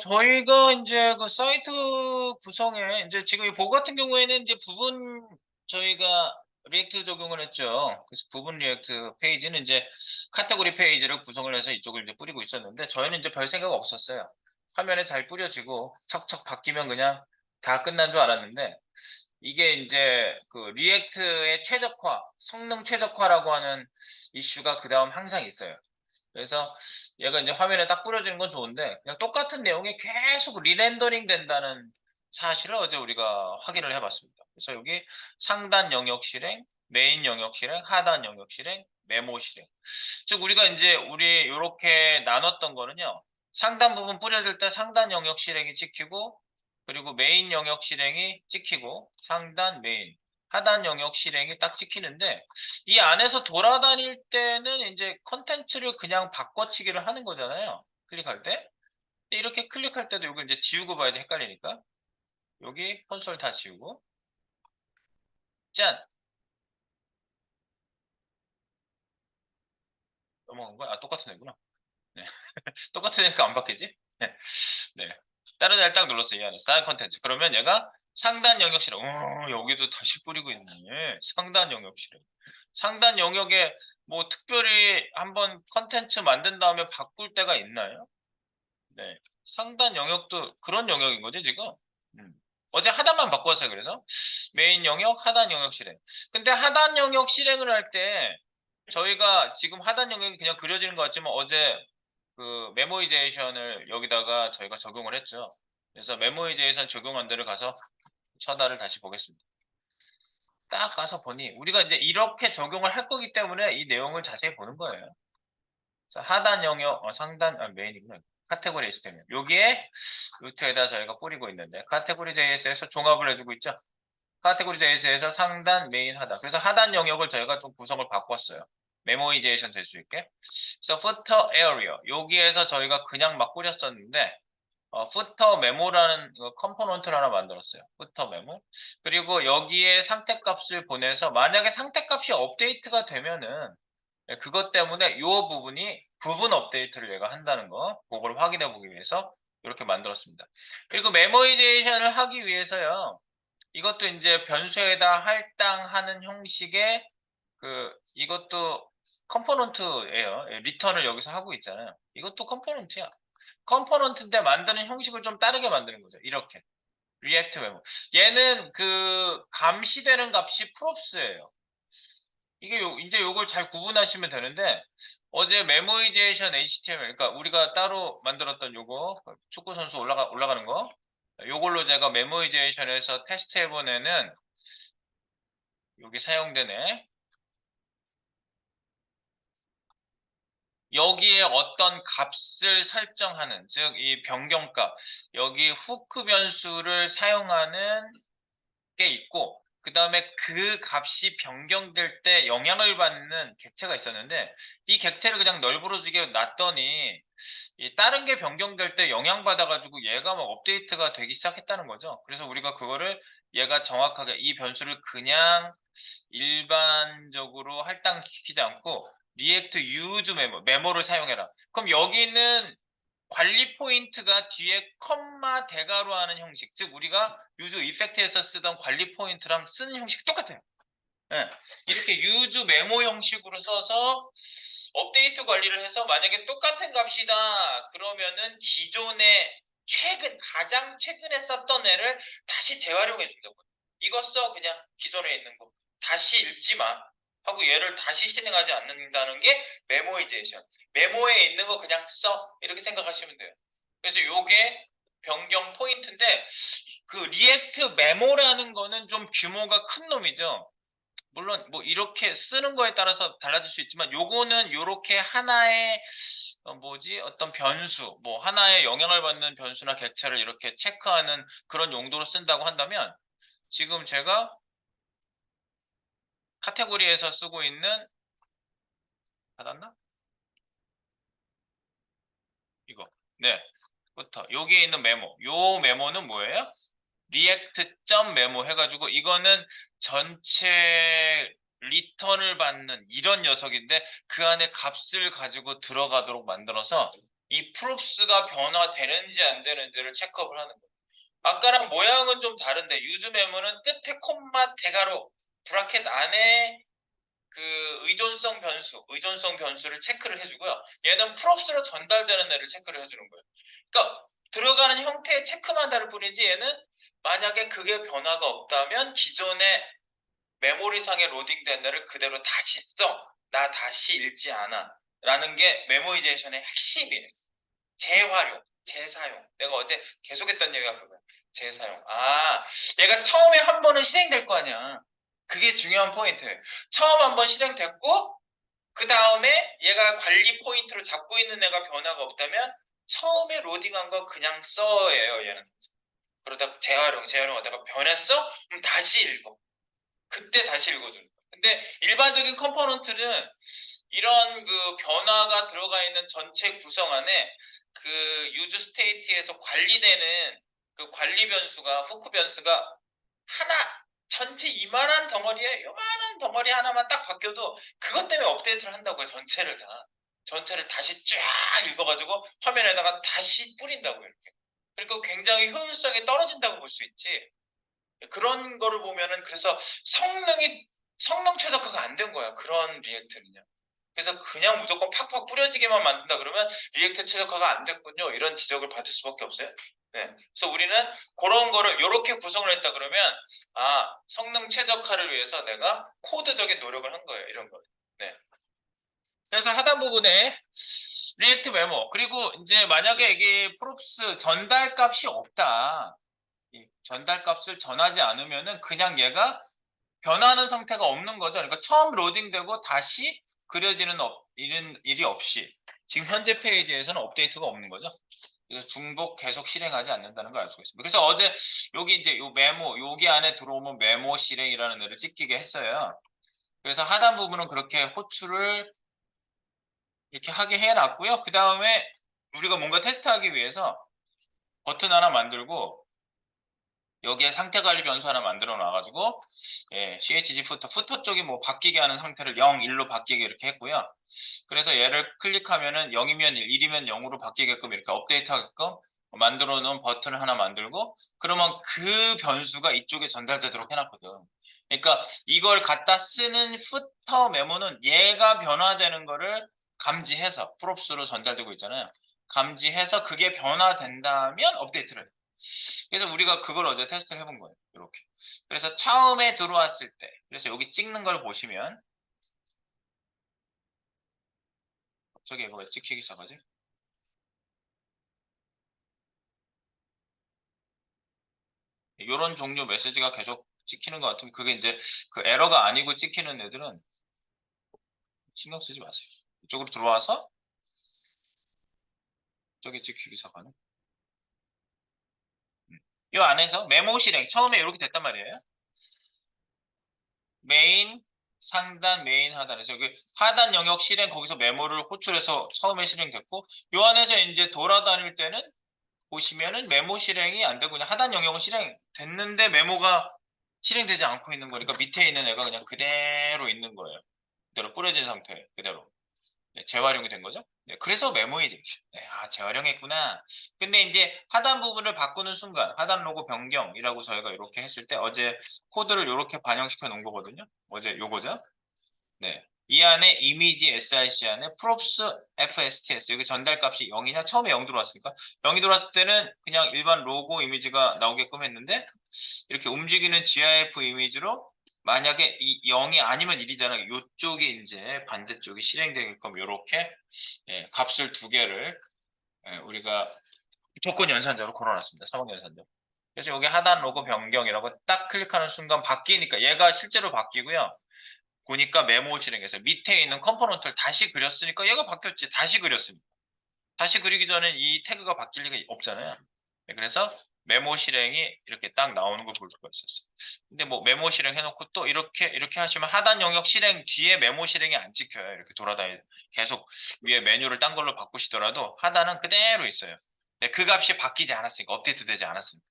저희가 이제 그 사이트 구성에 이제 지금 이 보고 같은 경우에는 이제 부분 저희가 리액트 적용을 했죠. 그래서 부분 리액트 페이지는 이제 카테고리 페이지를 구성을 해서 이쪽을 이제 뿌리고 있었는데 저희는 이제 별 생각 없었어요. 화면에 잘 뿌려지고 척척 바뀌면 그냥 다 끝난 줄 알았는데 이게 이제 그 리액트의 최적화, 성능 최적화라고 하는 이슈가 그다음 항상 있어요. 그래서 얘가 이제 화면에 딱 뿌려지는 건 좋은데 그냥 똑같은 내용이 계속 리렌더링 된다는 사실을 어제 우리가 확인을 해봤습니다. 그래서 여기 상단 영역 실행, 메인 영역 실행, 하단 영역 실행, 메모 실행. 즉 우리가 이제 우리 이렇게 나눴던 거는요. 상단 부분 뿌려질 때 상단 영역 실행이 찍히고 그리고 메인 영역 실행이 찍히고 상단 메인 하단 영역 실행이 딱 찍히는데 이 안에서 돌아다닐 때는 이제 컨텐츠를 그냥 바꿔치기를 하는 거잖아요. 클릭할 때. 이렇게 클릭할 때도 이걸 이제 지우고 봐야지 헷갈리니까. 여기 콘솔 다 지우고. 짠! 넘어간 거야? 아, 똑같은 애구나. 네. 똑같은 애니까 안 바뀌지? 네. 네. 다른 애를 딱 눌렀어요. 이 안에서. 다른 컨텐츠. 그러면 얘가 상단 영역 실행. 여기도 다시 뿌리고 있네. 상단 영역 실행. 상단 영역에 뭐 특별히 한번 컨텐츠 만든 다음에 바꿀 때가 있나요? 네. 상단 영역도 그런 영역인 거지, 지금? 음. 어제 하단만 바꿨어요, 그래서. 메인 영역, 하단 영역 실행. 근데 하단 영역 실행을 할 때, 저희가 지금 하단 영역이 그냥 그려지는 것 같지만, 어제 그 메모이제이션을 여기다가 저희가 적용을 했죠. 그래서 메모이제이션 적용한 데를 가서 처다를 다시 보겠습니다. 딱 가서 보니, 우리가 이제 이렇게 적용을 할 거기 때문에 이 내용을 자세히 보는 거예요. 자, 하단 영역, 상단, 메인이구나. 카테고리 HTML. 여기에 루트에다 저희가 뿌리고 있는데, 카테고리 JS에서 종합을 해주고 있죠. 카테고리 JS에서 상단, 메인, 하단. 그래서 하단 영역을 저희가 좀 구성을 바꿨어요. 메모이제이션 될 수 있게. 그래서 footer area. 여기에서 저희가 그냥 막 뿌렸었는데, footer 메모라는 컴포넌트를 하나 만들었어요. footer 메모. 그리고 여기에 상태값을 보내서 만약에 상태값이 업데이트가 되면은 네, 그것 때문에 이 부분이 부분 업데이트를 얘가 한다는 거, 그걸 확인해 보기 위해서 이렇게 만들었습니다. 그리고 메모이제이션을 하기 위해서요, 이것도 이제 변수에다 할당하는 형식의 이것도 컴포넌트예요. 리턴을 여기서 하고 있잖아요. 이것도 컴포넌트야. 컴포넌트인데 만드는 형식을 좀 다르게 만드는 거죠. 이렇게. 리액트 메모. 얘는 그 감시되는 값이 props예요. 이게 이제 요걸 잘 구분하시면 되는데 어제 메모이제이션 HTML 그러니까 우리가 따로 만들었던 요거 축구 선수 올라가는 거 요걸로 제가 메모이제이션에서 테스트 해본 애는 여기 사용되네. 여기에 어떤 값을 설정하는 즉 이 변경값 여기 후크 변수를 사용하는 게 있고 그 다음에 그 값이 변경될 때 영향을 받는 객체가 있었는데 이 객체를 그냥 널브러지게 놨더니 이 다른 게 변경될 때 영향받아가지고 얘가 막 업데이트가 되기 시작했다는 거죠. 그래서 우리가 그거를 얘가 정확하게 이 변수를 그냥 일반적으로 할당시키지 않고 리액트 유즈 메모를 사용해라. 그럼 여기는 관리 포인트가 뒤에 컴마 대괄호 하는 형식, 즉 우리가 유즈 이펙트에서 쓰던 관리 포인트랑 쓰는 형식이 똑같아요. 예. 이렇게 유즈 메모 형식으로 써서 업데이트 관리를 해서 만약에 똑같은 값이다 그러면은 기존에 가장 최근에 썼던 애를 다시 재활용해 준다고요. 이거 써 그냥 기존에 있는 거 다시 읽지 마 하고 얘를 다시 실행하지 않는다는 게 메모이제이션. 메모에 있는 거 그냥 써 이렇게 생각하시면 돼요. 그래서 요게 변경 포인트인데 그 리액트 메모라는 거는 좀 규모가 큰 놈이죠. 물론 뭐 이렇게 쓰는 거에 따라서 달라질 수 있지만 요거는 요렇게 하나의 뭐지 어떤 변수 뭐 하나의 영향을 받는 변수나 객체를 이렇게 체크하는 그런 용도로 쓴다고 한다면 지금 제가 카테고리에서 쓰고 있는 받았나? 이거 네 부터 여기에 있는 메모 요 메모는 뭐예요? 리액트 메모 해가지고 이거는 전체 리턴을 받는 이런 녀석인데 그 안에 값을 가지고 들어가도록 만들어서 이 props가 변화되는지 안 되는지를 체크업을 하는 거예요. 아까랑 모양은 좀 다른데 유즈 메모는 끝에 콤마 대괄호 브라켓 안에 그 의존성 변수를 체크를 해주고요. 얘는 props로 전달되는 애를 체크를 해주는 거예요. 그러니까 들어가는 형태의 체크만 다를 뿐이지 얘는 만약에 그게 변화가 없다면 기존의 메모리상에 로딩된 애를 그대로 다시 써. 나 다시 읽지 않아. 라는 게 메모이제이션의 핵심이에요. 재활용, 재사용. 내가 어제 계속했던 얘기가 그거야. 재사용. 아, 얘가 처음에 한 번은 실행될 거 아니야. 그게 중요한 포인트예요. 처음 한 번 실행됐고 그 다음에 얘가 관리 포인트로 잡고 있는 애가 변화가 없다면 처음에 로딩한 거 그냥 써예요, 얘는. 그러다 재활용하다가 변했어? 그럼 다시 읽어. 그때 다시 읽어주는 거야. 근데 일반적인 컴포넌트는 이런 그 변화가 들어가 있는 전체 구성 안에 그 유즈 스테이트에서 관리되는 그 관리 변수가 후크 변수가 하나 전체 이만한 덩어리에 요만한 덩어리 하나만 딱 바뀌어도 그것 때문에 업데이트를 한다고요. 전체를 다시 쫙 읽어가지고 화면에다가 다시 뿌린다고요. 이렇게. 그리고 굉장히 효율성이 떨어진다고 볼 수 있지. 그런 거를 보면은 그래서 성능 최적화가 안 된 거야. 그런 리액트는요. 그래서 그냥 무조건 팍팍 뿌려지게만 만든다 그러면 리액트 최적화가 안 됐군요. 이런 지적을 받을 수밖에 없어요. 네. 그래서 우리는 그런 거를 이렇게 구성을 했다 그러면 성능 최적화를 위해서 내가 코드적인 노력을 한 거예요. 이런 거. 네. 그래서 하단 부분에 리액트 메모 그리고 이제 만약에 이게 프롭스 전달 값이 없다. 이 전달 값을 전하지 않으면은 그냥 얘가 변하는 상태가 없는 거죠. 그러니까 처음 로딩되고 다시 그려지는 일이 없이 지금 현재 페이지에서는 업데이트가 없는 거죠. 그래서 중복 계속 실행하지 않는다는 걸 알 수가 있습니다. 그래서 어제 여기 이제 요 메모 여기 안에 들어오면 메모 실행이라는 애를 찍히게 했어요. 그래서 하단 부분은 그렇게 호출을 이렇게 하게 해놨고요. 그 다음에 우리가 뭔가 테스트하기 위해서 버튼 하나 만들고 여기에 상태 관리 변수 하나 만들어 놔가지고 chg 푸터 쪽이 뭐 바뀌게 하는 상태를 0, 1로 바뀌게 이렇게 했고요. 그래서 얘를 클릭하면은 0이면 1, 1이면 0으로 바뀌게끔 이렇게 업데이트하게끔 만들어 놓은 버튼을 하나 만들고 그러면 그 변수가 이쪽에 전달되도록 해놨거든. 그러니까 이걸 갖다 쓰는 푸터 메모는 얘가 변화되는 거를 감지해서 프롭스로 전달되고 있잖아요. 감지해서 그게 변화된다면 업데이트를 해요. 그래서 우리가 그걸 어제 테스트를 해본 거예요. 이렇게. 그래서 처음에 들어왔을 때, 그래서 여기 찍는 걸 보시면, 저기 뭐가 찍히기 시작하지? 이런 종류 메시지가 계속 찍히는 것 같으면 그게 이제 그 에러가 아니고 찍히는 애들은 신경 쓰지 마세요. 이쪽으로 들어와서 저기 찍히기 시작하는. 이 안에서 메모 실행 처음에 이렇게 됐단 말이에요. 메인 상단 메인 하단에서 여기 하단 영역 실행 거기서 메모를 호출해서 처음에 실행됐고 이 안에서 이제 돌아다닐 때는 보시면은 메모 실행이 안 되고 그냥 하단 영역은 실행됐는데 메모가 실행되지 않고 있는 거니까 밑에 있는 애가 그냥 그대로 있는 거예요. 그대로 뿌려진 상태 그대로. 네, 재활용이 된 거죠. 네, 그래서 메모이젝션. 네, 재활용했구나. 근데 이제 하단 부분을 바꾸는 순간 하단 로고 변경이라고 저희가 이렇게 했을 때 어제 코드를 이렇게 반영시켜 놓은 거거든요. 어제 요거죠. 네. 이 안에 이미지 SRC 안에 props FSTS 여기 전달 값이 0이냐 처음에 0 들어왔으니까 0이 들어왔을 때는 그냥 일반 로고 이미지가 나오게끔 했는데 이렇게 움직이는 GIF 이미지로 만약에 이 0이 아니면 1이잖아요. 이쪽이 이제 반대쪽이 실행되게끔 이렇게 값을 두 개를 우리가 조건 연산자로 걸어놨습니다. 사원 연산자. 그래서 여기 하단 로고 변경이라고 딱 클릭하는 순간 바뀌니까 얘가 실제로 바뀌고요. 보니까 메모 실행에서 밑에 있는 컴포넌트를 다시 그렸으니까 얘가 바뀌었지. 다시 그렸으니까. 다시 그리기 전에 이 태그가 바뀔 리가 없잖아요. 네, 그래서 메모 실행이 이렇게 딱 나오는 걸 볼 수가 있었어요. 근데 뭐 메모 실행 해놓고 또 이렇게 하시면 하단 영역 실행 뒤에 메모 실행이 안 찍혀요. 이렇게 돌아다니 계속 위에 메뉴를 딴 걸로 바꾸시더라도 하단은 그대로 있어요. 네, 그 값이 바뀌지 않았으니까 업데이트 되지 않았으니까.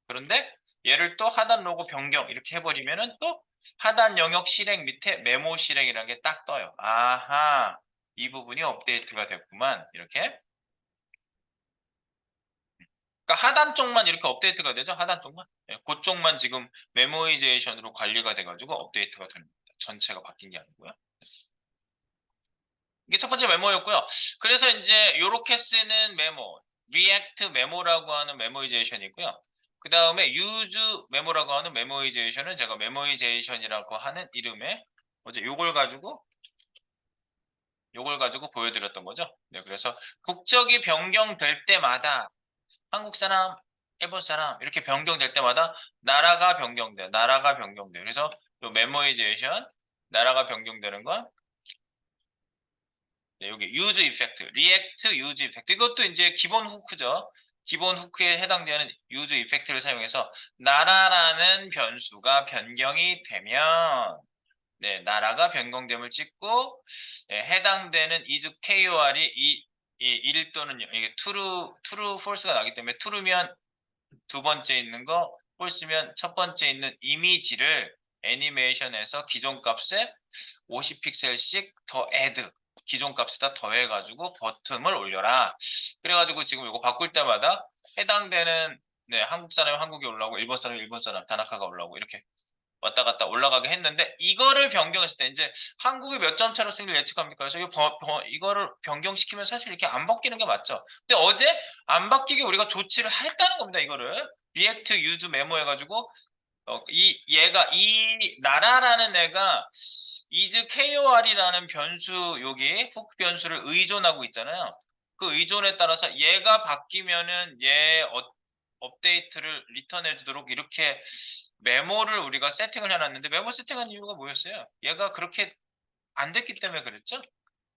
그런데 얘를 또 하단 로고 변경 이렇게 해버리면은 또 하단 영역 실행 밑에 메모 실행이라는 게 딱 떠요. 아하, 이 부분이 업데이트가 됐구만. 이렇게. 그러니까 하단 쪽만 이렇게 업데이트가 되죠. 하단 쪽만. 예, 그쪽만 지금 메모이제이션으로 관리가 돼가지고 업데이트가 됩니다. 전체가 바뀐 게 아니고요. 이게 첫 번째 메모였고요. 그래서 이제 이렇게 쓰는 메모, 리액트 메모라고 하는 메모이제이션이고요. 그 다음에 use 메모라고 하는 메모이제이션은 제가 메모이제이션이라고 하는 이름의 어제 요걸 가지고 보여드렸던 거죠. 네, 그래서 국적이 변경될 때마다 한국 사람, 일본 사람 이렇게 변경될 때마다 나라가 변경돼. 그래서 요 메모이제이션 나라가 변경되는 건 네, 여기 use effect, react use effect 이것도 이제 기본 후크죠. 기본 후크에 해당되는 use effect를 사용해서 나라라는 변수가 변경이 되면 네, 나라가 변경됨을 찍고 네, 해당되는 is KOR이 이 1 또는 이게 true, false가 나기 때문에 true면 두 번째 있는 거, false면 첫 번째 있는 이미지를 애니메이션에서 기존 값에 50픽셀씩 더 add 기존 값에다 더해가지고 버튼을 올려라. 그래가지고 지금 이거 바꿀 때마다 해당되는 네, 한국 사람이 한국이 올라오고 일본 사람이 일본 사람 다나카가 올라오고 이렇게 왔다 갔다 올라가게 했는데 이거를 변경했을 때 이제 한국이 몇 점 차로 승리를 예측합니까? 그래서 이거를 변경시키면 사실 이렇게 안 바뀌는 게 맞죠. 근데 어제 안 바뀌게 우리가 조치를 했다는 겁니다. 이거를 리액트 유즈 메모 해가지고 이 나라라는 애가 is KOR이라는 변수 여기 훅 변수를 의존하고 있잖아요. 그 의존에 따라서 얘가 바뀌면은 얘 업데이트를 리턴해 주도록 이렇게 메모를 우리가 세팅을 해놨는데 메모 세팅한 이유가 뭐였어요? 얘가 그렇게 안 됐기 때문에 그랬죠?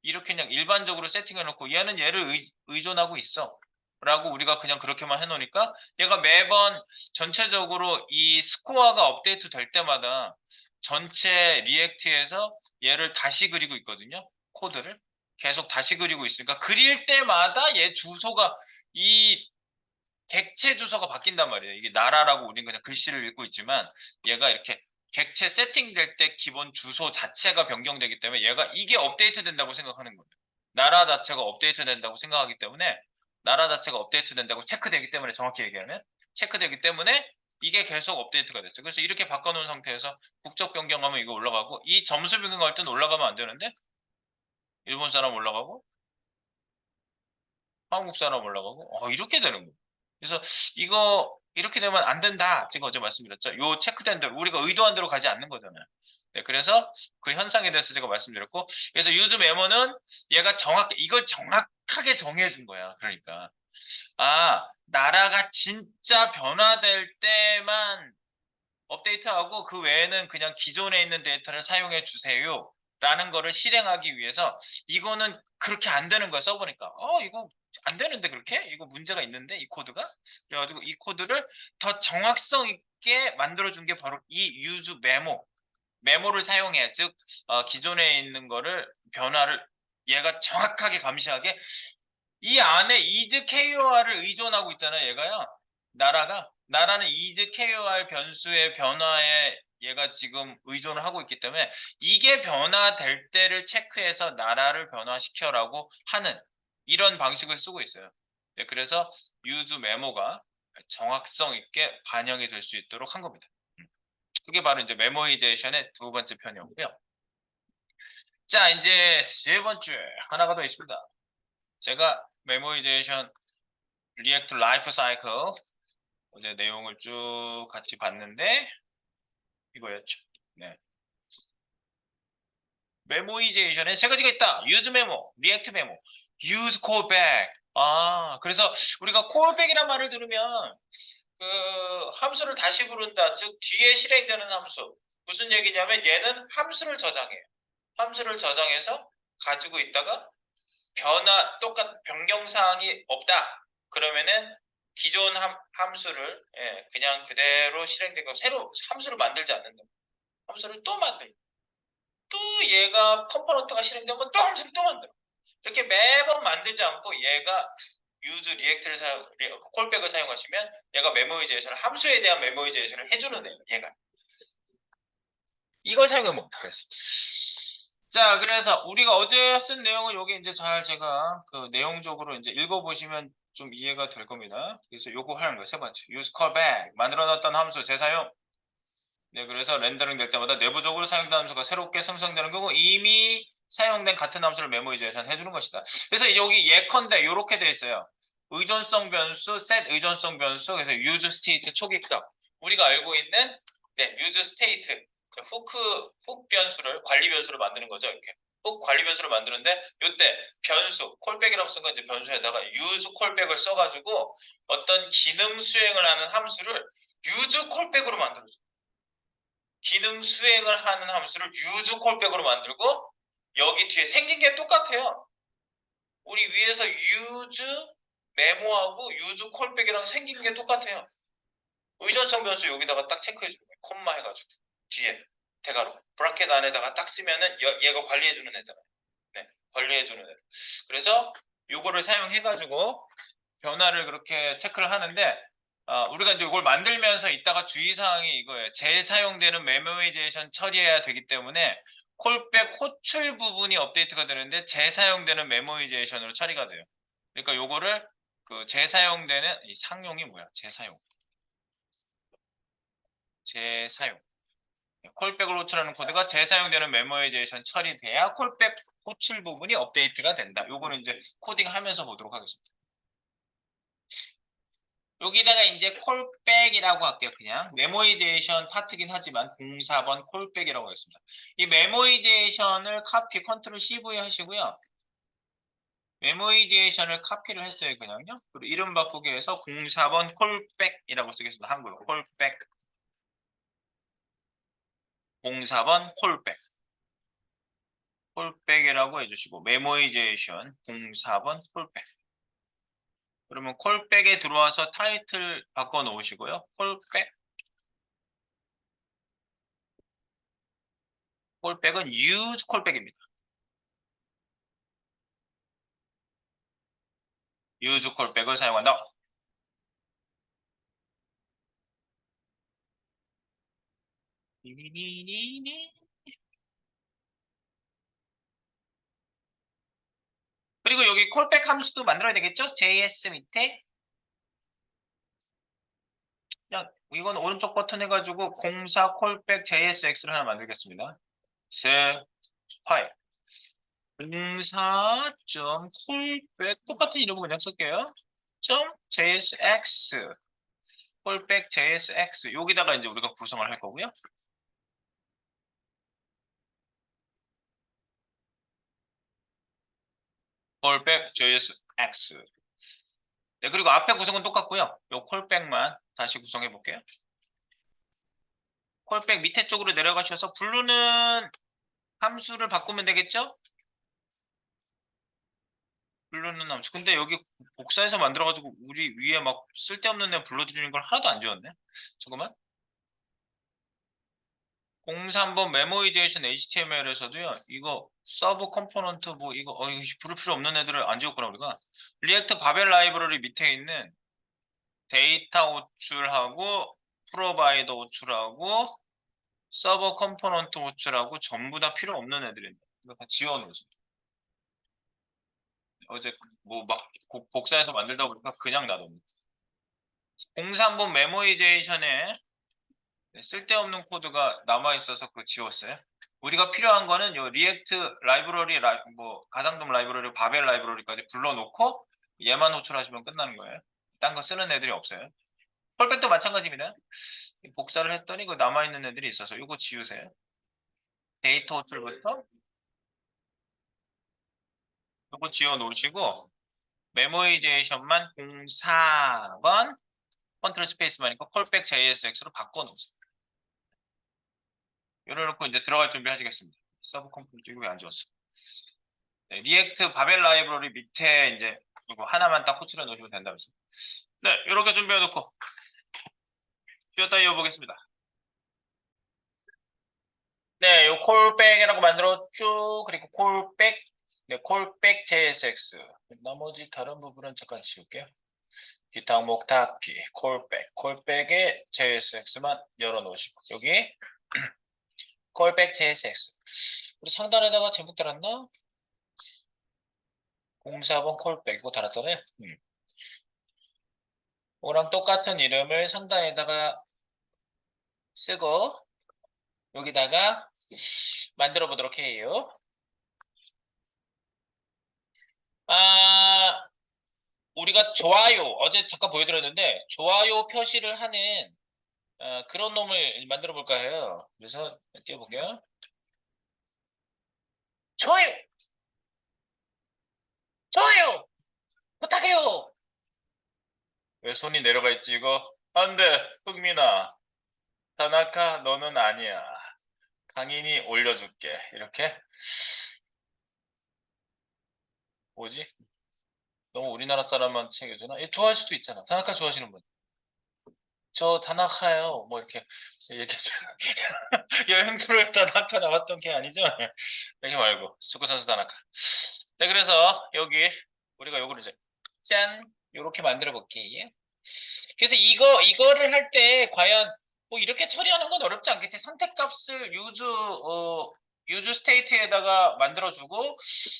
이렇게 그냥 일반적으로 세팅해놓고 얘는 얘를 의존하고 있어. 라고 우리가 그냥 그렇게만 해놓으니까 얘가 매번 전체적으로 이 스코어가 업데이트 될 때마다 전체 리액트에서 얘를 다시 그리고 있거든요. 코드를. 계속 다시 그리고 있으니까 그릴 때마다 얘 주소가 이 객체 주소가 바뀐단 말이에요. 이게 나라라고 우리는 그냥 글씨를 읽고 있지만 얘가 이렇게 객체 세팅될 때 기본 주소 자체가 변경되기 때문에 얘가 이게 업데이트 된다고 생각하는 거예요. 나라 자체가 업데이트 된다고 생각하기 때문에 나라 자체가 업데이트 된다고 체크되기 때문에 정확히 얘기하면 체크되기 때문에 이게 계속 업데이트가 됐죠. 그래서 이렇게 바꿔놓은 상태에서 국적 변경하면 이거 올라가고 이 점수 변경할 때는 올라가면 안 되는데 일본 사람 올라가고 한국 사람 올라가고 이렇게 되는 거예요. 그래서 이거 이렇게 되면 안 된다. 제가 어제 말씀드렸죠. 요 체크된 대로 우리가 의도한 대로 가지 않는 거잖아요. 네, 그래서 그 현상에 대해서 제가 말씀드렸고 그래서 요즘 메모는 얘가 이걸 정확하게 정해준 거야. 그러니까 나라가 진짜 변화될 때만 업데이트하고 그 외에는 그냥 기존에 있는 데이터를 사용해 주세요. 라는 거를 실행하기 위해서 이거는 그렇게 안 되는 거야 써보니까 이거 안 되는데 그렇게 이거 문제가 있는데 이 코드가 그래가지고 이 코드를 더 정확성 있게 만들어준 게 바로 이 use 메모를 사용해 즉 기존에 있는 거를 변화를 얘가 정확하게 감시하게 이 안에 is KOR을 의존하고 있잖아요 얘가요 나라는 is KOR 변수의 변화에 얘가 지금 의존을 하고 있기 때문에 이게 변화될 때를 체크해서 나라를 변화시켜라고 하는 이런 방식을 쓰고 있어요. 네, 그래서 use 메모가 정확성 있게 반영이 될 수 있도록 한 겁니다. 그게 바로 이제 메모이제이션의 두 번째 편이었고요. 자, 이제 세 번째 하나가 더 있습니다. 제가 메모이제이션 리액트 라이프 사이클 어제 내용을 쭉 같이 봤는데 이거였죠. 네. 메모이제이션에 세 가지가 있다. use 메모, 리액트 메모, use callback. 그래서 우리가 callback이란 말을 들으면 그 함수를 다시 부른다. 즉 뒤에 실행되는 함수. 무슨 얘기냐면 얘는 함수를 저장해요. 함수를 저장해서 가지고 있다가 변경 사항이 없다. 그러면은 기존 함수를 그냥 그대로 실행되고 새로 함수를 만들지 않는다. 함수를 또 만들고 또 얘가 컴포넌트가 실행되면 또 함수를 또 만들어. 이렇게 매번 만들지 않고 얘가 use 리액트를 콜백을 사용하시면 얘가 메모이제이션을 함수에 대한 메모이제이션을 해주는 애예요. 얘가 이걸 사용해 봅니다. 그래서 자 그래서 우리가 어제 쓴 내용은 여기 이제 잘 제가 그 내용적으로 이제 읽어보시면 좀 이해가 될 겁니다. 그래서 요거 하는 거예요. 세 번째. use callback. 만들어놨던 함수 재사용. 네, 그래서 렌더링 될 때마다 내부적으로 사용된 함수가 새롭게 생성되는 경우 이미 사용된 같은 함수를 메모이제이션 해주는 것이다. 그래서 여기 예컨대 이렇게 돼 있어요. 의존성 변수, set 의존성 변수, 그래서 use state 초기값. 우리가 알고 있는 use state 훅 변수를 관리 변수를 만드는 거죠. 이렇게 훅 관리 변수를 만드는데 이때 변수 콜백이라고 쓴 건 이제 변수에다가 use 콜백을 써가지고 어떤 기능 수행을 하는 함수를 use 콜백으로 만들어줘. 기능 수행을 하는 함수를 use 콜백으로 만들고 여기 뒤에 생긴 게 똑같아요. 우리 위에서 use 메모하고 use 콜백이랑 생긴 게 똑같아요. 의존성 변수 여기다가 딱 체크해주는 거예요. 콤마 해가지고 뒤에 대괄호 브라켓 안에다가 딱 쓰면은 얘가 관리해주는 애잖아요. 네, 관리해주는 애. 그래서 요거를 사용해가지고 변화를 그렇게 체크를 하는데 우리가 이제 이걸 만들면서 이따가 주의사항이 이거예요. 재사용되는 메모리제이션 처리해야 되기 때문에 콜백 호출 부분이 업데이트가 되는데 재사용되는 메모리제이션으로 처리가 돼요. 그러니까 요거를 그 재사용되는 이 상용이 뭐야? 재사용. 콜백을 호출하는 코드가 재사용되는 메모리제이션 처리돼야 콜백 호출 부분이 업데이트가 된다. 요거는 이제 코딩하면서 보도록 하겠습니다. 여기다가 이제 콜백이라고 할게요. 그냥 메모이제이션 파트긴 하지만 04번 콜백이라고 하겠습니다. 이 메모이제이션을 카피 컨트롤 CV 하시고요. 메모이제이션을 카피를 했어요. 그냥요. 그리고 이름 바꾸기 해서 04번 콜백이라고 쓰겠습니다. 한글로 콜백 04번 콜백이라고 해주시고 메모이제이션 04번 콜백. 그러면 콜백에 들어와서 타이틀 바꿔 놓으시고요. 콜백은 use 콜백입니다. use 콜백을 사용한다. 그리고 여기 콜백 함수도 만들어야 되겠죠? JS 밑에 그냥 이건 오른쪽 버튼 해가지고 공사 콜백 JSX를 하나 만들겠습니다. 셀 파일 공사 점 콜백 똑같은 이름을 그냥 쓸게요. 점 JSX 콜백 JSX 여기다가 이제 우리가 구성을 할 거고요. 콜백 JSX 네, 그리고 앞에 구성은 똑같고요. 요 콜백만 다시 구성해 볼게요. 콜백 밑에 쪽으로 내려가셔서 블루는 함수를 바꾸면 되겠죠? 블루는 함수. 근데 여기 복사해서 만들어가지고 우리 위에 막 쓸데없는 애 불러들이는 걸 하나도 안 지웠네. 잠깐만. 03번 메모이제이션 HTML에서도요. 이거 서브 컴포넌트 뭐 이거 이거 부를 필요 없는 애들을 안 지웠구나 우리가. 리액트 바벨 라이브러리 밑에 있는 데이터 호출하고 프로바이더 호출하고 서버 컴포넌트 호출하고 전부 다 필요 없는 애들인데 이거 다 지워놓으세요. 어제 뭐 막 복사해서 만들다 보니까 그냥 놔뒀네. 03번 메모이제이션에 쓸데없는 코드가 남아 있어서 그거 지웠어요. 우리가 필요한 거는 요 리액트 라이브러리 뭐 가상돔 라이브러리 바벨 라이브러리까지 불러놓고 얘만 호출하시면 끝나는 거예요. 딴 거 쓰는 애들이 없어요. 펄백도 마찬가지입니다. 복사를 했더니 그 남아 있는 애들이 있어서 이거 지우세요. 데이터 호출부터 이거 지워 놓으시고 메모이제이션만 04번 컨트롤 스페이스만이니까 콜백 JSX로 바꿔 놓으세요. 열어놓고 이제 들어갈 준비 하시겠습니다. 서브 컴포넌트 이거 왜 안 지웠어? 네, 리액트 바벨 라이브러리 밑에 이제 이거 하나만 딱 호출해 놓으시면 된다면서. 네, 이렇게 준비해 놓고 쉬었다 이어보겠습니다. 네, 요 콜백이라고 만들었죠. 그리고 콜백, 네, 콜백 JSX. 나머지 다른 부분은 잠깐 지울게요. 기타 항목 닫기, 콜백의 JSX만 열어놓으시고 여기 콜백 JSX. 우리 상단에다가 제목 달았나? 04번 콜백 이거 달았잖아요. 이거랑 똑같은 이름을 상단에다가 쓰고 여기다가 만들어 보도록 해요. 아, 우리가 좋아요, 어제 잠깐 보여드렸는데, 좋아요 표시를 하는 그런 놈을 만들어 볼까 해요. 그래서 띄워볼게요. 좋아요! 좋아요! 부탁해요! 왜 손이 내려가 있지, 이거? 안 돼, 흥민아. 다나카, 너는 아니야. 강인이 올려줄게. 이렇게. 뭐지? 너무 우리나라 사람만 챙겨주나? 얘 좋아할 수도 있잖아. 다나카 좋아하시는 분. 저 다나카요. 뭐 이렇게 얘기해줘. 여행 프로에 다나카 나왔던 게 아니죠? 여기 말고 축구 선수 다나카. 네, 그래서 여기 우리가 요거를 이제 짠 요렇게 만들어 볼게요. 그래서 이거를 할 때 과연 뭐 이렇게 처리하는 건 어렵지 않겠지. 선택값을 유즈 스테이트에다가 만들어주고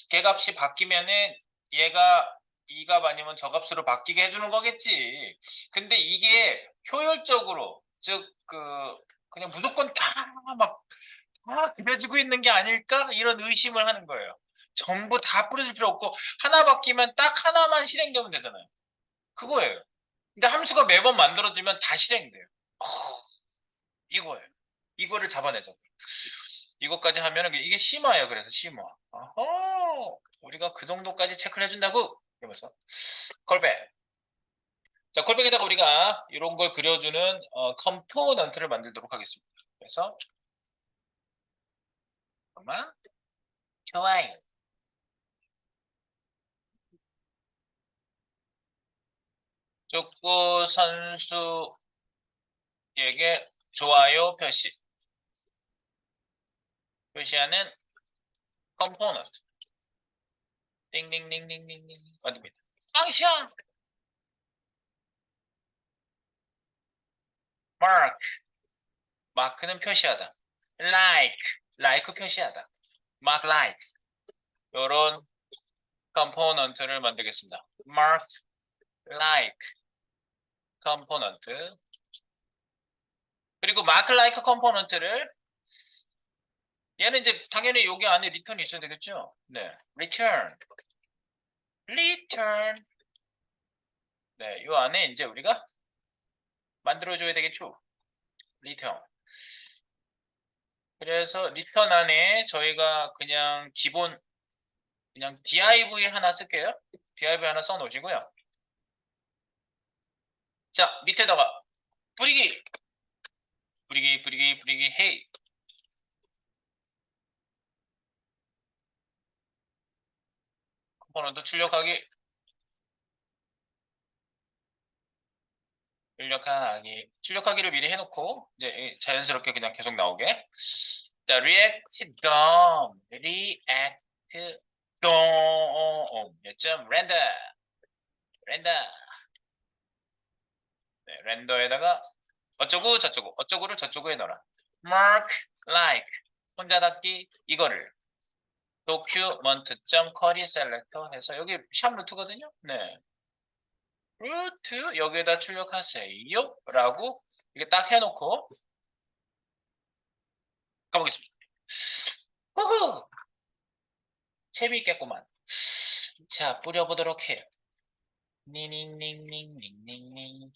걔 값이 바뀌면은 얘가 이 값 아니면 저 값으로 바뀌게 해주는 거겠지. 근데 이게 효율적으로 즉 그냥 무조건 다 그려지고 있는 게 아닐까 이런 의심을 하는 거예요. 전부 다 뿌려줄 필요 없고 하나 바뀌면 딱 하나만 실행되면 되잖아요. 그거예요. 근데 함수가 매번 만들어지면 다 실행돼요. 어, 이거예요. 이거를 잡아내죠. 이것까지 하면은 이게 심화예요. 그래서 심화. 어허, 우리가 그 정도까지 체크를 해준다고? 이러면서 콜백. 자, 콜백에다가 우리가 이런 걸 그려주는 컴포넌트를 만들도록 하겠습니다. 그래서 잠깐만. 좋아요. 축구 선수에게 좋아요 표시하는 컴포넌트. 띵띵띵띵띵띵 만듭니다. 펑션 마크 마크는 표시하다. like 표시하다. mark like 요런 컴포넌트를 만들겠습니다. mark like 컴포넌트 그리고 mark like 컴포넌트를 얘는 이제 당연히 여기 안에 리턴이 있어야 되겠죠. 네, return 네, 요 안에 이제 우리가 만들어줘야 되겠죠. return 그래서 리턴 안에 저희가 그냥 기본 그냥 div 하나 쓸게요. div 하나 써 놓으시고요. 자, 밑에다가 뿌리기 헤이 컴포넌트 출력하기를 미리 해놓고 이제 자연스럽게 그냥 계속 나오게. 자, react DOM 점 렌더 네, 렌더에다가 어쩌고를 저쩌고에 넣어라. mark like 혼자 닫기 이거를 document.query selector 해서 여기 샵 루트거든요. 네. 루트 여기에다 출력하세요 라고 이게 딱 해놓고 가보겠습니다. 후후 재미있겠구만. 자 뿌려보도록 해요. 닝닝닝닝닝닝닝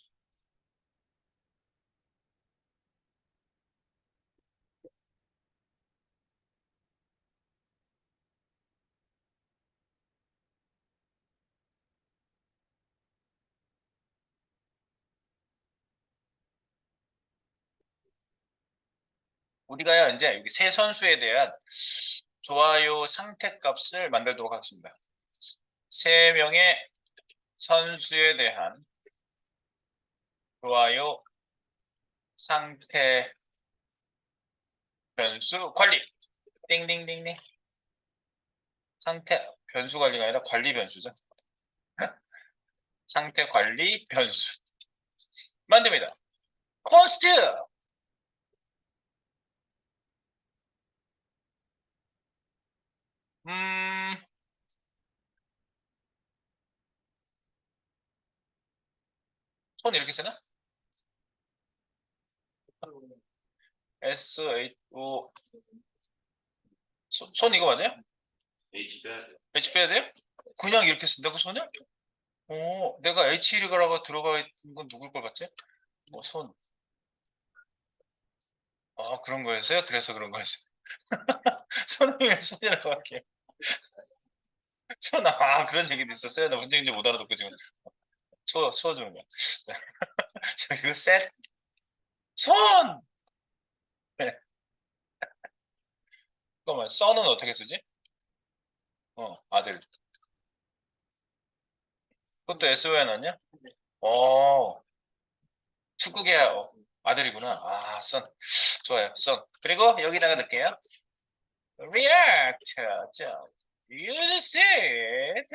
우리가요 이제 여기 세 선수에 대한 좋아요 상태값을 만들도록 하겠습니다. 세 명의 선수에 대한 좋아요 상태 변수 관리 띵띵띵띵 상태 변수 관리가 아니라 관리 변수죠. 상태 관리 변수 만듭니다. 코스트 음 손 이렇게 쓰나? S, H, O. 손 이거 맞아요? H 빼야 돼. H 빼야 돼요? 그냥 이렇게 쓴다고 손을? 내가 H라고 들어가 있는 건 누굴 걸 같지? 손. 그런 거였어요? 그래서 그런 거였어요. 손이면 손이라고 할게요. 그런 얘기도 있었어요? 나 문제 인지 못 알아듣고 지금. 수어 좀. 자, 이거 손! 네. 잠깐만, 써는 어떻게 쓰지? 아들. 그것도 SO에 넣냐? 어, 축구계 아들이구나. 선. 좋아요, 선. 그리고 여기다가 넣을게요. React. 자, use it.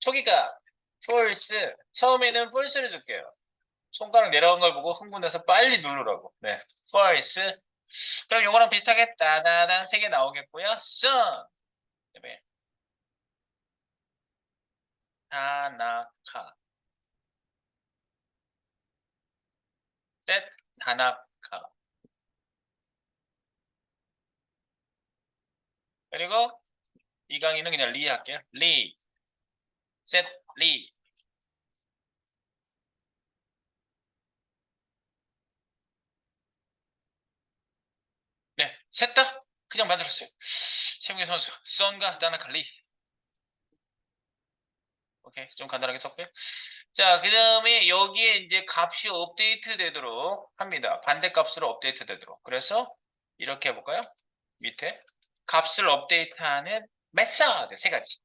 초기가 false. 처음에는 false를 줄게요. 손가락 내려간 걸 보고 흥분해서 빨리 누르라고. 네, false. 그럼 요거랑 비슷하게 따다단 3개 나오겠고요. sun. 그다음에 다나카. set 다나카. 그리고 이 강의는 그냥 리 할게요. 리. set 리. 네, 셋 다 그냥 만들었어요. 최무기 선수, son과 다나카 리. 오케이, 좀 간단하게 썼고요. 자, 그 다음에 여기에 이제 값이 업데이트 되도록 합니다. 반대값으로 업데이트 되도록. 그래서 이렇게 해볼까요? 밑에 값을 업데이트하는 메서드 3가지.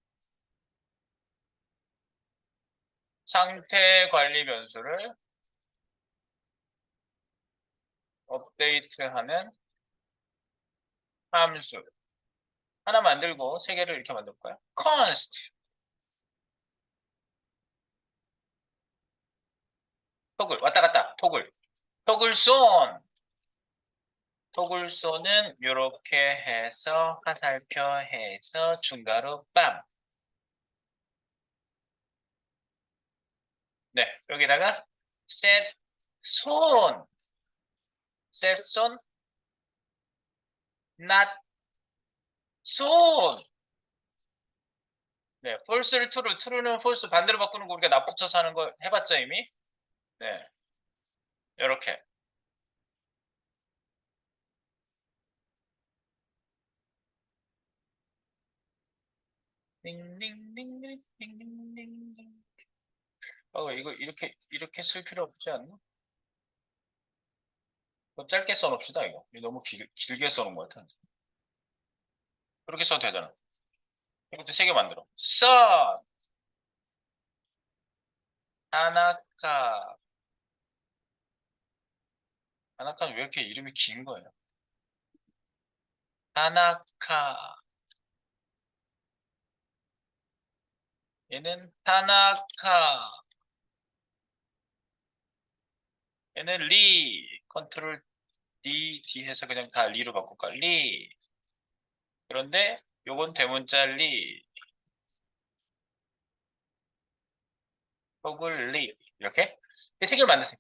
상태 관리 변수를 업데이트하는 함수. 하나 만들고 3개를 이렇게 만들까요? const. 토글, 왔다 갔다, 토글. 토글손. 토글손은 이렇게 해서 화살표 해서 중괄호 빰. 네, 여기다가 set 손. set 손 not 손. 네, false를 true는 false 반대로 바꾸는 거 우리가 납 붙여서 하는 거 해봤죠 이미? 네, 이렇게. 띵띵띵띵띵띵띵. 이거 이렇게 쓸 필요 없지 않나? 짧게 써놓읍시다 이거. 이거 너무 길게 써놓은 것 같아. 그렇게 써도 되잖아. 이것도 3개 만들어. 써 하나카. 하나카는 왜 이렇게 이름이 긴 거예요? 하나카. 얘는 하나카. 얘는 리. 컨트롤 D 해서 그냥 다 리로 바꿀까? 리. 그런데 요건 대문자 리. 혹은 리. 이렇게 이 책을 만드세요.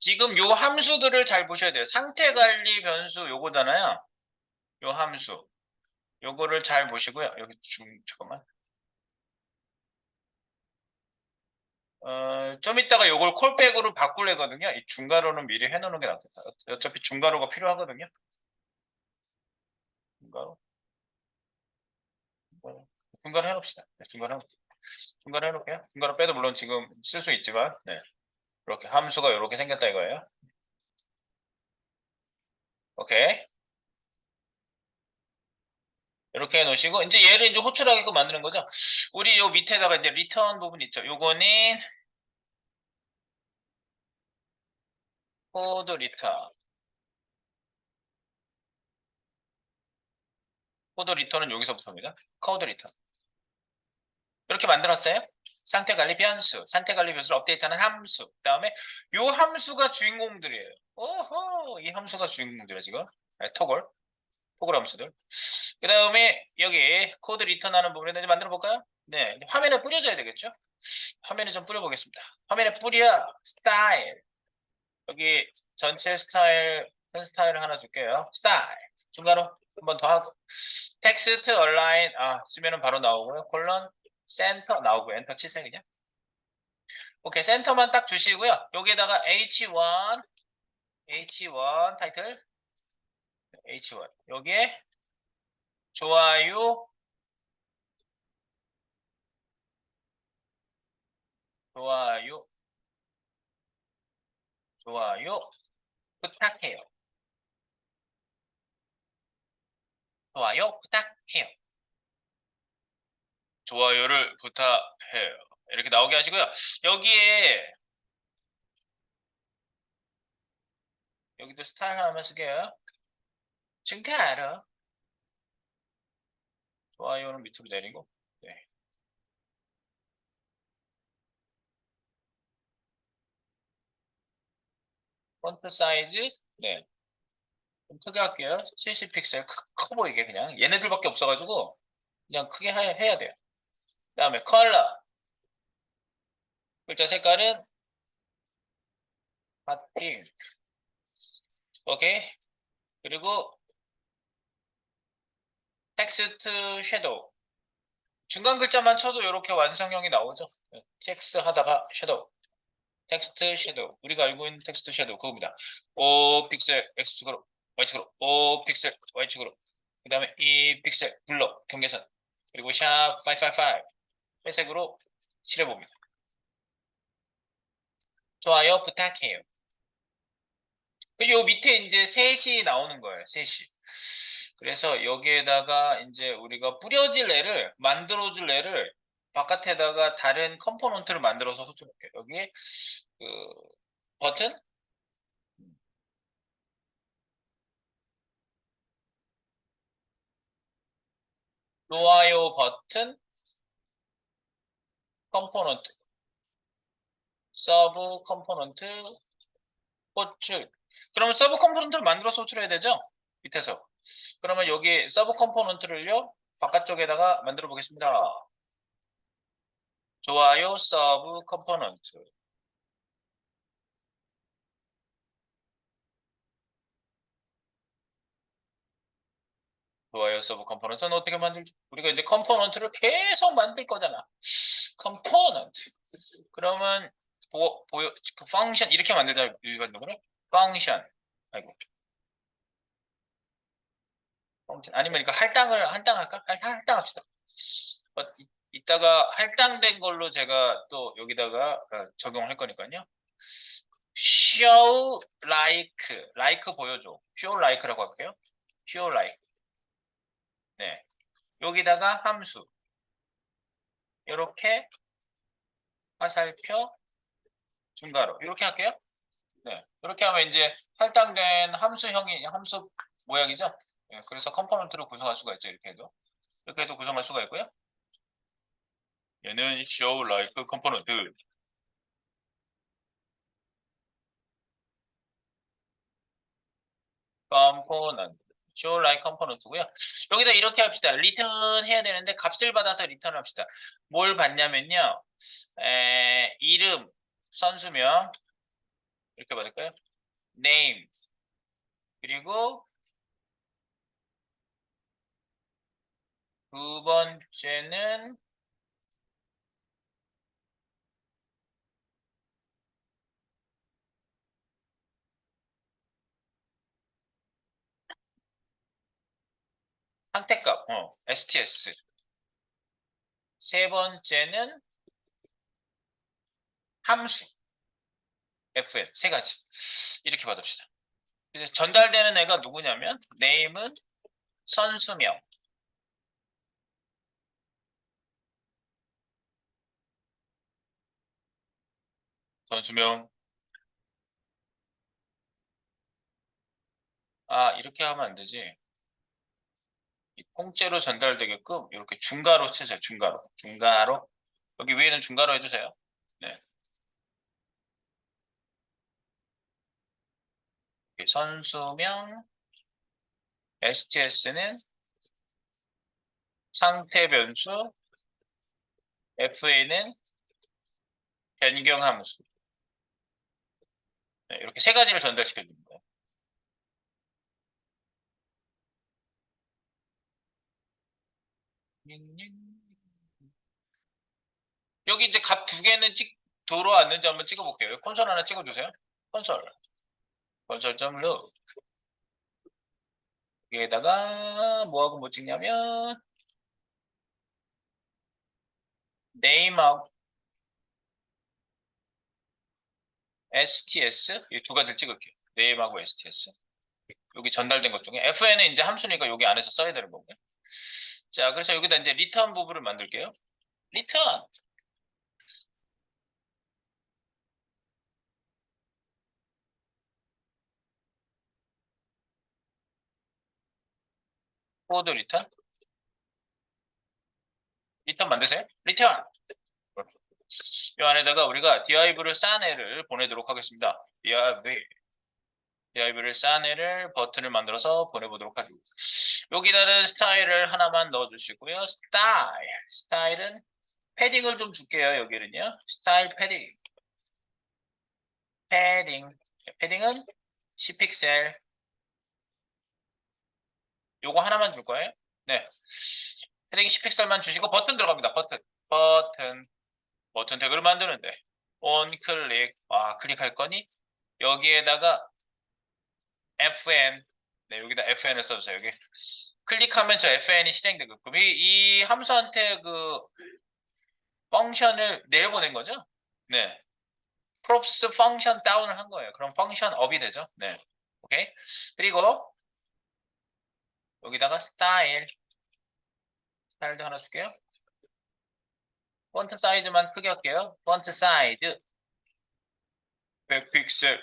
지금 요 함수들을 잘 보셔야 돼요. 상태 관리 변수 요거잖아요. 요 함수. 요거를 잘 보시고요. 여기 잠깐만. 좀 이따가 요걸 콜백으로 바꾸려거든요. 이 중괄호는 미리 해놓는 게 낫겠다. 어차피 중괄호가 필요하거든요. 중괄호. 중괄호 해놓읍시다. 네, 중괄호 해놓을게요. 중괄호 빼도 물론 지금 쓸 수 있지만, 네. 이렇게 함수가 이렇게 생겼다 이거예요. 오케이. 이렇게 해놓으시고, 이제 얘를 이제 호출하게끔 만드는 거죠. 우리 요 밑에다가 이제 리턴 부분 있죠. 요거는 코드 리턴. 코드 리턴은 여기서부터 옵니다. 코드 리턴. 이렇게 만들었어요. 상태 관리 변수, 상태 관리 변수를 업데이트하는 함수. 그다음에 요 함수가 주인공들이에요. 오호, 이 함수가 주인공들이에요 지금. 네, 토글 함수들. 그다음에 여기 코드 리턴하는 부분에 이제 만들어 볼까요? 네, 화면에 뿌려줘야 되겠죠? 화면에 좀 뿌려보겠습니다. 화면에 뿌려 스타일. 여기 전체 스타일 큰 스타일을 하나 줄게요. 스타일 중간으로 한 번 더 하고 텍스트 얼라인 쓰면은 바로 나오고요. 콜론 센터 나오고 엔터 치세요 그냥. 오케이 센터만 딱 주시고요. 여기에다가 H1 타이틀 H1 여기에 좋아요 좋아요 좋아요 부탁해요. 좋아요 부탁해요. 좋아요를 부탁해요. 이렇게 나오게 하시고요. 여기에 여기도 스타일 하나만 쓰게요. 증가하러 좋아요는 밑으로 내리고 네. 폰트 사이즈 네. 좀 크게 할게요. 70픽셀 커 보이게 그냥 얘네들밖에 없어가지고 그냥 크게 해야 돼요. 그다음에 컬러 글자 색깔은 핫핑크 오케이 그리고 텍스트 섀도우 중간 글자만 쳐도 이렇게 완성형이 나오죠. 네, 텍스트 하다가 섀도우 텍스트 섀도우 우리가 알고 있는 텍스트 섀도우 그겁니다. 5픽셀 X축으로 Y축으로 5픽셀 Y축으로 그 다음에 2픽셀 블러 경계선 그리고 샵 555 회색으로 칠해봅니다. 좋아요 부탁해요. 그리고 요 밑에 이제 셋이 나오는 거예요. 셋이. 그래서 여기에다가 이제 우리가 뿌려질 애를 만들어줄 애를 바깥에다가 다른 컴포넌트를 만들어서 소출할게요. 여기에 그 버튼 좋아요 버튼 컴포넌트 서브 컴포넌트 호출 그러면 서브 컴포넌트를 만들어서 호출해야 되죠? 밑에서 그러면 여기 서브 컴포넌트를요 바깥쪽에다가 만들어 보겠습니다. 좋아요 서브 컴포넌트 좋아요 서브 컴포넌트는 어떻게 만들지? 우리가 이제 컴포넌트를 계속 만들 거잖아. 컴포넌트 그러면 그 펑션 이렇게 만들자 일반적으로 펑션 아이고 펑션 아니면 이거 할당을 할당 할까? 할당 합시다. 이따가 할당된 걸로 제가 또 여기다가 적용할 거니까요. show like 보여줘. show like라고 할게요. show like 네 여기다가 함수 이렇게 화살표 증가로 이렇게 할게요. 네 이렇게 하면 이제 할당된 함수형이 함수 모양이죠. 네, 그래서 컴포넌트로 구성할 수가 있죠. 이렇게 해도 구성할 수가 있고요. 얘는 show like 컴포넌트 컴포넌트 show like 컴포넌트고요. 여기다 이렇게 합시다. 리턴 해야 되는데 값을 받아서 리턴 합시다. 뭘 받냐면요. 이름 선수명 이렇게 받을까요? name 그리고 두 번째는 상태값 STS 세 번째는 함수 FN 세 가지 이렇게 받읍시다. 이제 전달되는 애가 누구냐면 name은 선수명 선수명 이렇게 하면 안 되지. 통째로 전달되게끔 이렇게 중가로 치세요. 중가로. 여기 위에는 중가로 해주세요. 네. 선수명 STS는 상태 변수, FA는 변경 함수. 네, 이렇게 세 가지를 전달시켜 주는 거예요. 여기 이제 값 두 개는 들어왔는지 한번 찍어볼게요. 콘솔 하나 찍어주세요. 콘솔.log 여기에다가 뭐하고 뭐 찍냐면 name하고 STS 이 두 가지를 찍을게요. name하고 STS 여기 전달된 것 중에 FN은 이제 함수니까 여기 안에서 써야 되는 거고요. 자, 그래서 여기다 이제 리턴 부분을 만들게요. 리턴 코드 리턴 만드세요. 리턴 이 안에다가 우리가 div를 싼 애를 보내도록 하겠습니다. div를 싼 애를 버튼을 만들어서 보내보도록 하죠. 여기다는 스타일을 하나만 넣어주시고요. 스타일은 패딩을 좀 줄게요. 여기는요. 스타일 패딩은 10픽셀 요거 하나만 줄 거예요. 네. 패딩 10픽셀만 주시고 버튼 들어갑니다. 버튼 태그를 만드는데 클릭 클릭할 거니 여기에다가 FN 네, 여기다 FN을 써주세요. 여기 클릭하면 저 FN이 실행되게끔 이 함수한테 그 펑션을 내려보낸 거죠. 네. props 펑션 다운을 한 거예요. 그럼 펑션 업이 되죠. 네. 오케이. 그리고 여기다가 스타일도 하나 줄게요. 폰트 사이즈만 크게 할게요. 폰트 사이즈 100픽셀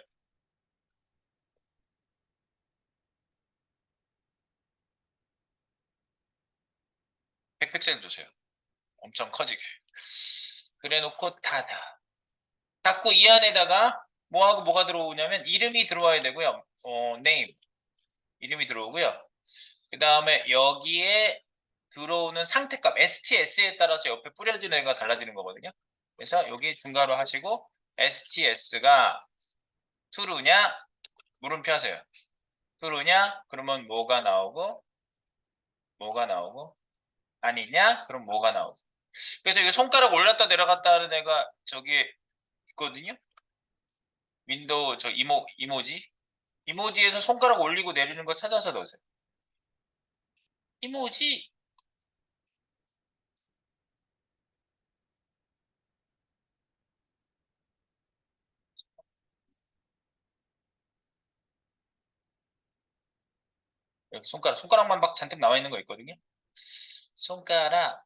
100픽셀 주세요. 엄청 커지게. 그래 놓고 닫고 이 안에다가 뭐하고 뭐가 들어오냐면 이름이 들어와야 되고요. name 이름이 들어오고요. 그 다음에 여기에 들어오는 상태값 STS에 따라서 옆에 뿌려지는 애가 달라지는 거거든요. 그래서 여기 중괄호 하시고 STS가 true냐 물음표 하세요. true냐 그러면 뭐가 나오고 아니냐 그럼 뭐가 나오고 그래서 이거 손가락 올렸다 내려갔다 하는 애가 저기 있거든요. 윈도우 저 이모지에서 손가락 올리고 내리는 거 찾아서 넣으세요. 이모지 여기 손가락만 막 잔뜩 나와 있는 거 있거든요. 손가락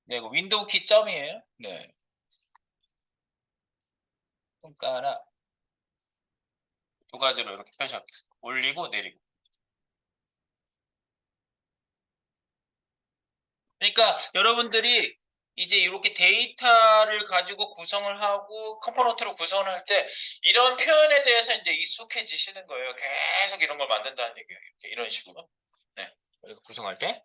네, 이거 윈도우 키 점이에요. 네. 손가락 두 가지로 이렇게 펴셔 올리고 내리고. 그러니까 여러분들이 이제 이렇게 데이터를 가지고 구성을 하고 컴포넌트로 구성을 할 때 이런 표현에 대해서 이제 익숙해지시는 거예요. 계속 이런 걸 만든다는 얘기예요. 이런 식으로. 네. 그래서 구성할 때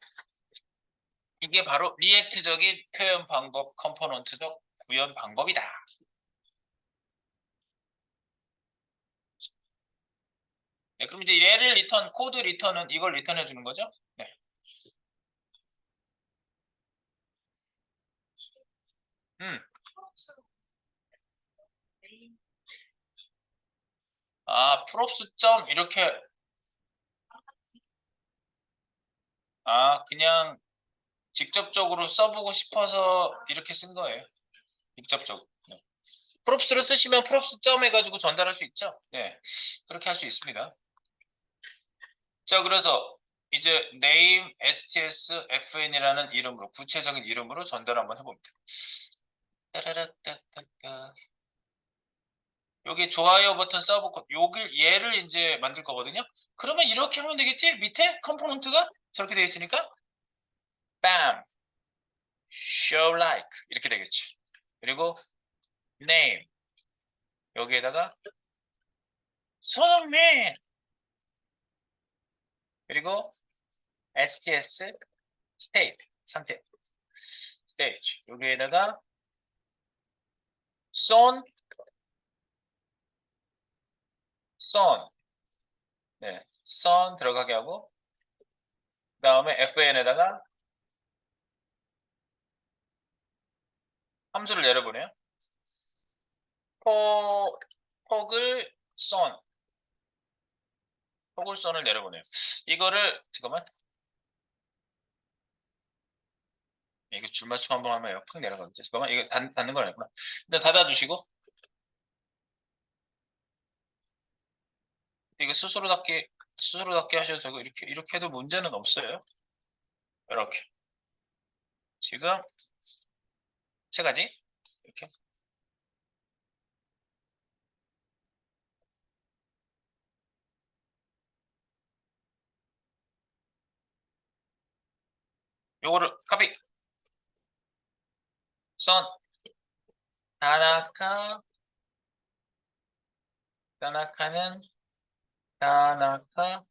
이게 바로 리액트적인 표현 방법, 컴포넌트적 구현 방법이다. 네, 그럼 이제 얘를 코드 리턴은 이걸 리턴해 주는 거죠? 네. 음. 프롭스 점 이렇게 그냥 직접적으로 써보고 싶어서 이렇게 쓴 거예요. 직접적으로. 네. 프롭스를 쓰시면 프롭스 점 해가지고 전달할 수 있죠. 네, 그렇게 할 수 있습니다. 자, 그래서 이제 name sts fn이라는 이름으로 구체적인 이름으로 전달 한번 해봅니다. 여기 좋아요 버튼 서브 여기 얘를 이제 만들 거거든요. 그러면 이렇게 하면 되겠지? 밑에 컴포넌트가 저렇게 되어 있으니까 bam, show like 이렇게 되겠지. 그리고 name 여기에다가 손흥민 그리고 STS state 상태 stage 여기에다가 son son 네 son 들어가게 하고 그 다음에 FN에다가 함수를 내려보내요. 폭을 son 폭을 son을 내려보내요. 이거를 잠깐만 이거 줄맞춤 한번 하면 팍 내려가겠지. 잠깐만 이거 닫는 건 아니구나. 일단 닫아주시고 이거 스스로 닫기 하셔도 되고 이렇게 해도 문제는 없어요. 이렇게 지금 세 가지 이렇게 요거를 카피 선 다나카 다나카는 다나카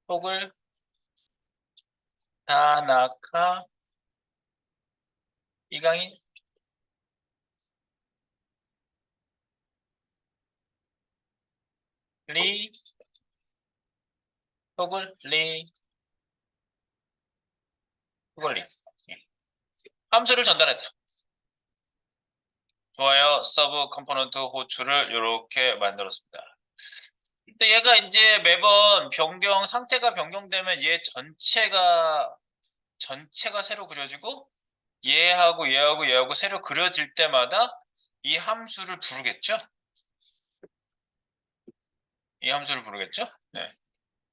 폭을 다나카 이강인 리 폭을 리 폭을 리 함수를 전달했다. 좋아요. 서브 컴포넌트 호출을 이렇게 만들었습니다. 근데 얘가 이제 매번 상태가 변경되면 얘 전체가 새로 그려지고 얘하고 새로 그려질 때마다 이 함수를 부르겠죠? 이 함수를 부르겠죠? 네.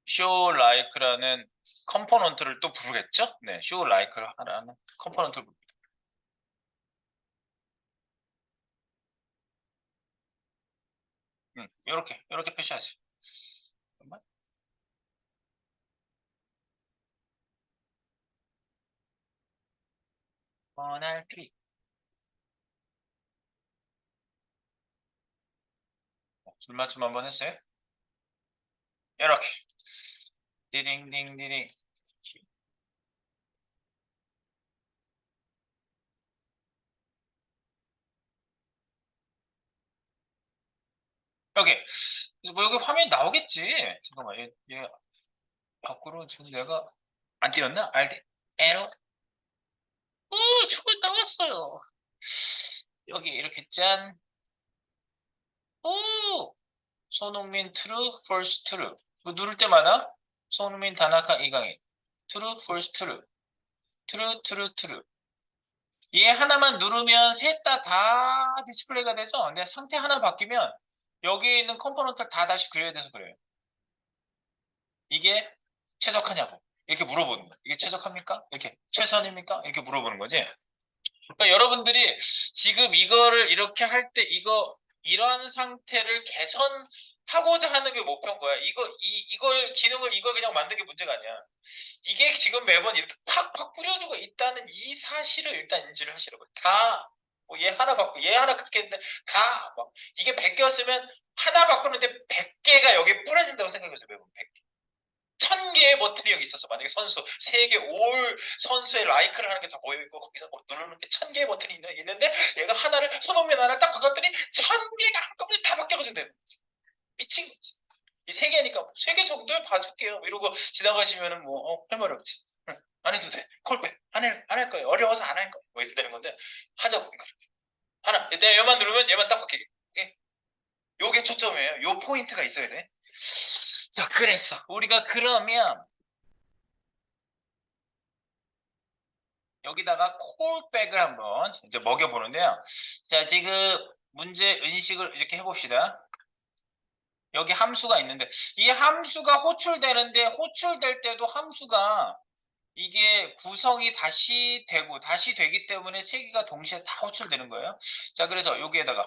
show like라는 컴포넌트를 또 부르겠죠? 네. show like라는 컴포넌트를 부릅니다. 이렇게 표시하세요. 잠깐만. 번할 클릭. 줄맞춤 한번 했어요. 이렇게. 디딩딩디딩. 여기. 뭐 여기 화면이 나오겠지. 잠깐만. 얘 밖으로 지금 내가 안 띄웠나? 에러. 저거 나왔어요. 여기 이렇게 짠. 오! 손흥민 true, false true. 이거 누를 때마다 손흥민, 다나카, 이강인. true, false true. true, true, true. 얘 하나만 누르면 셋 다 디스플레이가 되죠? 근데 상태 하나 바뀌면 여기에 있는 컴포넌트를 다 다시 그려야 돼서 그래요. 이게 최적하냐고. 이렇게 물어보는 거예요. 이게 최적합니까? 이렇게 최선입니까? 이렇게 물어보는 거지. 그러니까 여러분들이 지금 이거를 이렇게 할 때 이런 상태를 개선하고자 하는 게 목표인 거야. 이걸 그냥 만든 게 문제가 아니야. 이게 지금 매번 이렇게 팍팍 뿌려주고 있다는 이 사실을 일단 인지를 하시라고. 얘 하나 바꾸고 얘 하나 깎겠는데 이게 100개였으면 하나 바꾸는데 100개가 여기에 뿌려진다고 생각해보세요. 매번 100개. 1000개의 버튼이 여기 있었어. 만약에 선수 3개 올 선수의 라이크를 하는 게 다 보여있고 거기서 누르는 게 1000개의 버튼이 있는데 얘가 하나를 손흥민 하나 딱 바꿨더니 1000개가 한꺼번에 다 바뀌어진다는 거지. 미친 거지. 이 3개니까 3개 정도에 봐줄게요. 이러고 지나가시면은 할 말 없지. 응, 안 해도 돼. 콜백 안 할 거예요. 어려워서 안 할 거예요. 뭐 이렇게 되는 건데 하자고. 하나. 내가 얘만 누르면 얘만 딱 바뀌게. 요게 초점이에요. 요 포인트가 있어야 돼. 자, 그래서 우리가 그러면 여기다가 콜백을 한번 이제 먹여보는데요. 자, 지금 문제 인식을 이렇게 해봅시다. 여기 함수가 있는데 이 함수가 호출되는데 호출될 때도 함수가 이게 구성이 다시 되기 때문에 세 개가 동시에 다 호출되는 거예요. 자, 그래서 여기에다가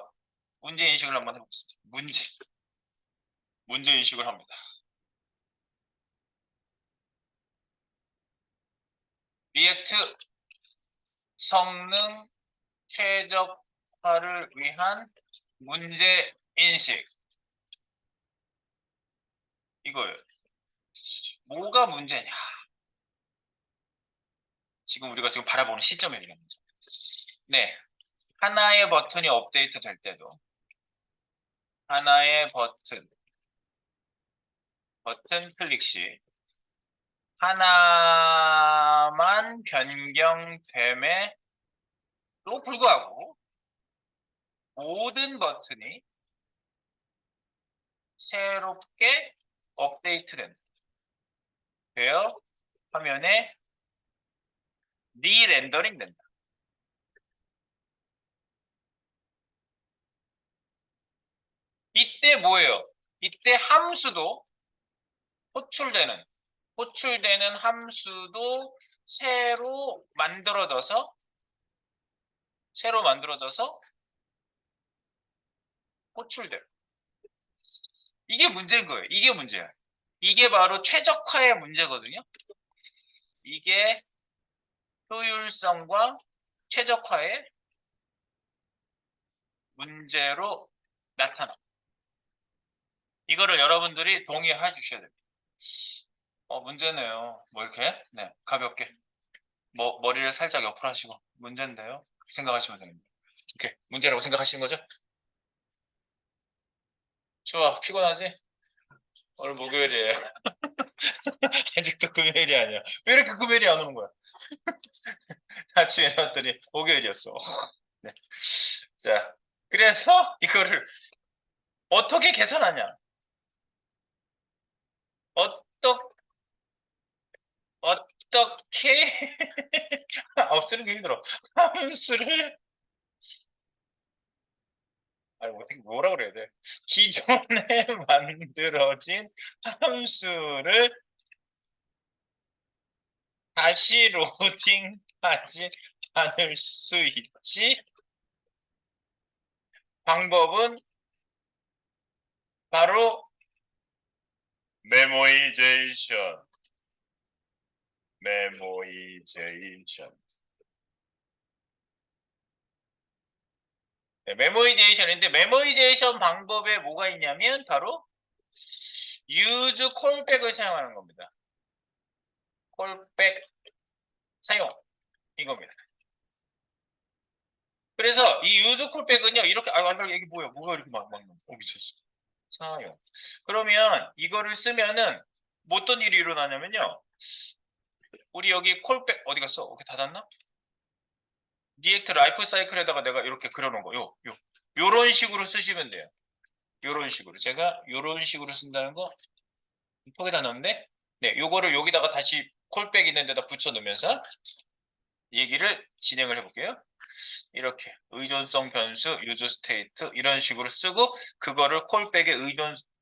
문제 인식을 한번 해보겠습니다. 문제 인식을 합니다. 리액트 성능 최적화를 위한 문제 인식. 이거예요. 뭐가 문제냐? 지금 우리가 지금 바라보는 시점에 있는 문제. 네. 하나의 버튼이 업데이트 될 때도 하나의 버튼 클릭 시 하나만 변경됨에도 불구하고 모든 버튼이 새롭게 업데이트된 되어 화면에 리렌더링 된다. 이때 뭐예요? 이때 함수도 호출되는 함수도 새로 만들어져서 호출돼요. 이게 문제인 거예요. 이게 문제야. 이게 바로 최적화의 문제거든요. 이게 효율성과 최적화의 문제로 나타나. 이거를 여러분들이 동의해 주셔야 됩니다. 문제네요. 뭐 이렇게? 네, 가볍게. 머리를 살짝 옆으로 하시고 문제인데요. 생각하시면 됩니다. 이렇게 문제라고 생각하시는 거죠? 좋아, 피곤하지? 오늘 목요일이에요. 아직도 금요일이 아니야. 왜 이렇게 금요일이 안 오는 거야? 아침에 일어났더니 목요일이었어. 네. 자, 그래서 이거를 어떻게 개선하냐? 어떻게 쓰는 게 힘들어. 함수를 어떻게 뭐라 그래야 돼? 기존에 만들어진 함수를 다시 로딩하지 않을 수 있지? 방법은 바로 메모이제이션. 네, 메모이제이션인데 메모이제이션 방법에 뭐가 있냐면 바로 use callback을 사용하는 겁니다. callback 사용 이겁니다. 그래서 이 use callback은요 이렇게 이게 뭐가 이렇게 막 미쳤어. 사용. 그러면 이거를 쓰면은 어떤 일이 일어나냐면요. 우리 여기 콜백 어디 갔어? 어디 닫았나? 리액트 라이프 사이클에다가 내가 이렇게 그려놓은 거. 요런 식으로 쓰시면 돼요. 요런 식으로. 제가 요런 식으로 쓴다는 거 톡에다 넣는데 네, 요거를 여기다가 다시 콜백 있는 데다 붙여 넣으면서 얘기를 진행을 해볼게요. 이렇게 의존성 변수, 유저 스테이트 이런 식으로 쓰고 그거를 콜백의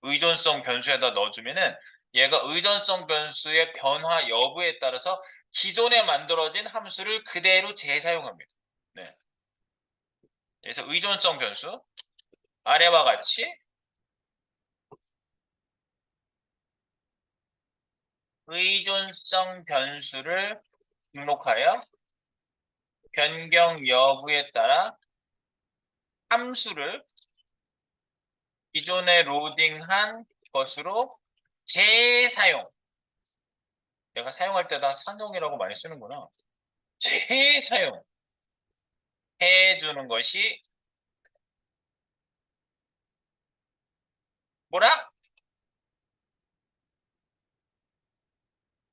의존성 변수에다 넣어주면은 얘가 의존성 변수의 변화 여부에 따라서 기존에 만들어진 함수를 그대로 재사용합니다. 네. 그래서 의존성 변수 아래와 같이 의존성 변수를 등록하여 변경 여부에 따라 함수를 기존에 로딩한 것으로 재사용. 내가 사용할 때다 사용이라고 많이 쓰는구나. 재사용 해주는 것이 뭐라?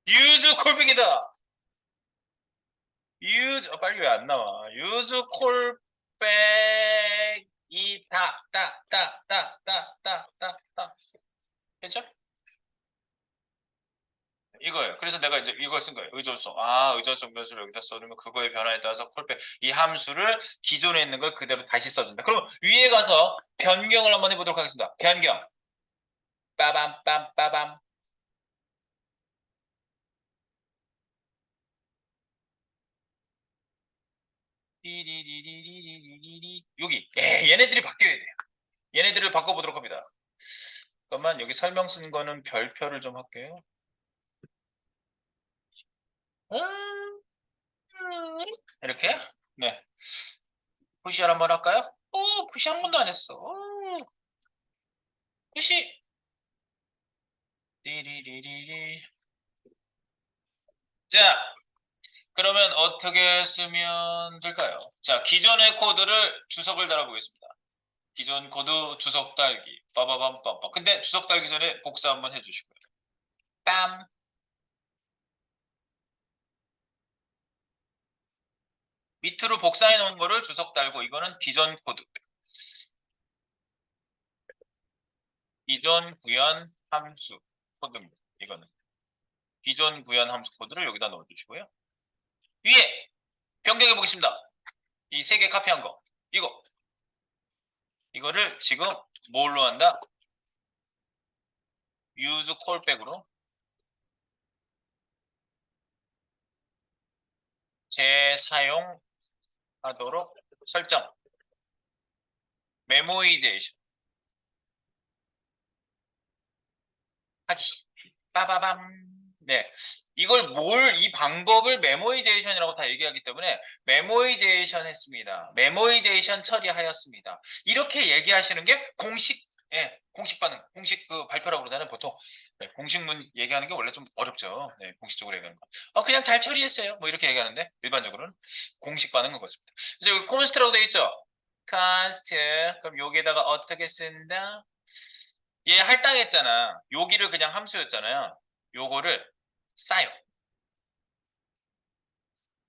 use 콜백이다. 빨리 왜 안 나와? use 콜백이 됐죠? 이거예요. 그래서 내가 이제 이걸 쓴 거예요. 의존성. 의존성 변수를 여기다 써두면 그거의 변화에 따라서 콜백 이 함수를 기존에 있는 걸 그대로 다시 써준다. 그럼 위에 가서 변경을 한번 해보도록 하겠습니다. 변경. 빠밤 빰빠밤. 띠리리리리리리리 여기 얘네들이 바뀌어야 돼요. 얘네들을 바꿔보도록 합니다. 잠깐만 여기 설명 쓴 거는 별표를 좀 할게요. 이렇게 네 푸시를 한번 할까요? 푸시 한 번도 안 했어. 푸시 띠리리리리. 자 그러면 어떻게 쓰면 될까요? 자 기존의 코드를 주석을 달아보겠습니다. 기존 코드 주석 달기 빠바밤빰빰. 근데 주석 달기 전에 복사 한번 해주시고요. 빰. 밑으로 복사해 놓은 거를 주석 달고 이거는 기존 코드. 기존 구현 함수 코드입니다. 이거는 기존 구현 함수 코드를 여기다 넣어주시고요. 위에 변경해 보겠습니다. 이 세 개 카피한 거 이거를 지금 뭘로 한다? use callback으로 재사용하도록 설정. 메모이제이션 하기. 빠바밤. 네. 이 방법을 메모이제이션이라고 다 얘기하기 때문에 메모이제이션 했습니다. 메모이제이션 처리하였습니다. 이렇게 얘기하시는 게 공식 반응, 공식 그 발표라고 그러잖아요, 보통. 네, 공식문 얘기하는 게 원래 좀 어렵죠. 네, 공식적으로 얘기하는 거. 그냥 잘 처리했어요. 뭐 이렇게 얘기하는데, 일반적으로는 공식 반응은 그렇습니다. 그래서 여기 const라고 되어 있죠? const. 그럼 여기에다가 어떻게 쓴다? 얘 할당했잖아. 여기를 그냥 함수였잖아요. 요거를 싸요.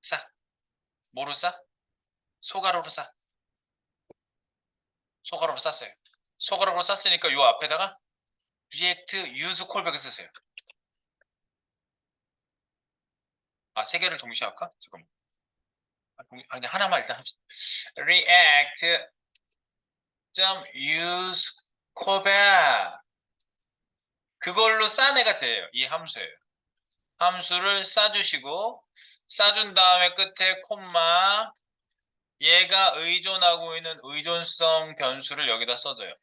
싸. 뭐로 싸? 소가로로 싸. 소가로로 쌌어요. 소가로로 쌌으니까 요 앞에다가 React use callback을 쓰세요. 세 개를 동시에 할까? 잠깐만. 근데 하나만 일단 합시다. React use callback. 그걸로 싼 애가 쟤예요. 이 함수예요. 함수를 싸주시고 싸준 다음에 끝에 콤마 얘가 의존하고 있는 의존성 변수를 여기다 써줘요.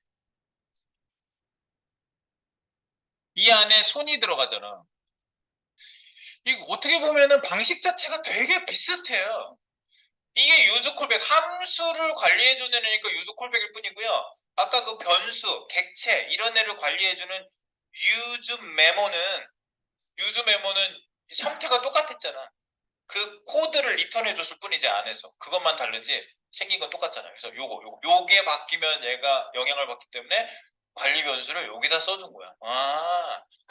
이 안에 손이 들어가잖아. 이거 어떻게 보면은 방식 자체가 되게 비슷해요. 이게 유즈 콜백 함수를 관리해주는 애니까 유즈 콜백일 뿐이고요. 아까 그 변수, 객체 이런 애를 관리해주는 유즈 메모는 형태가 똑같았잖아. 그 코드를 리턴해줬을 뿐이지 안에서 그것만 다르지 생긴 건 똑같잖아요. 그래서 요게 바뀌면 얘가 영향을 받기 때문에 관리 변수를 여기다 써준 거야.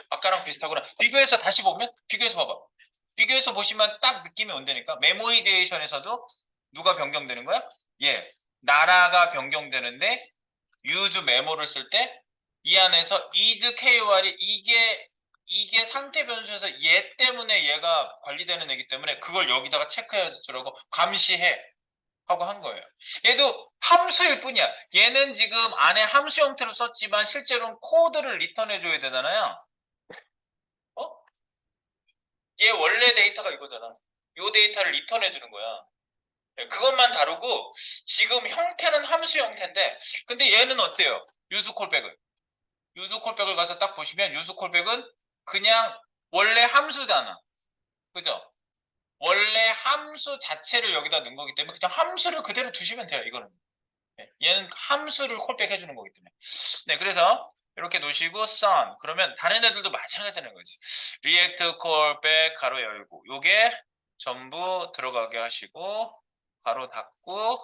아까랑 비슷하구나. 비교해서 다시 보면 비교해서 봐봐. 비교해서 보시면 딱 느낌이 온다니까. 메모이제이션에서도 누가 변경되는 거야? 나라가 변경되는데 use 메모를 쓸 때 이 안에서 is KOR이 이게 상태 변수에서 얘 때문에 얘가 관리되는 애기 때문에 그걸 여기다가 체크해 주라고 감시해 하고 한 거예요. 얘도 함수일 뿐이야. 얘는 지금 안에 함수 형태로 썼지만 실제로는 코드를 리턴해 줘야 되잖아요. 얘 원래 데이터가 이거잖아. 요 데이터를 리턴해 주는 거야. 그것만 다루고 지금 형태는 함수 형태인데 근데 얘는 어때요? 유즈 콜백을. 유즈 콜백을 가서 딱 보시면 유즈 콜백은 그냥 원래 함수잖아. 그죠? 원래 함수 자체를 여기다 넣은 거기 때문에 그냥 함수를 그대로 두시면 돼요. 이거는. 얘는 함수를 콜백 해주는 거기 때문에. 네, 그래서 이렇게 놓으시고 sun. 그러면 다른 애들도 마찬가지라는 거지. react callback 가로 열고 요게 전부 들어가게 하시고 가로 닫고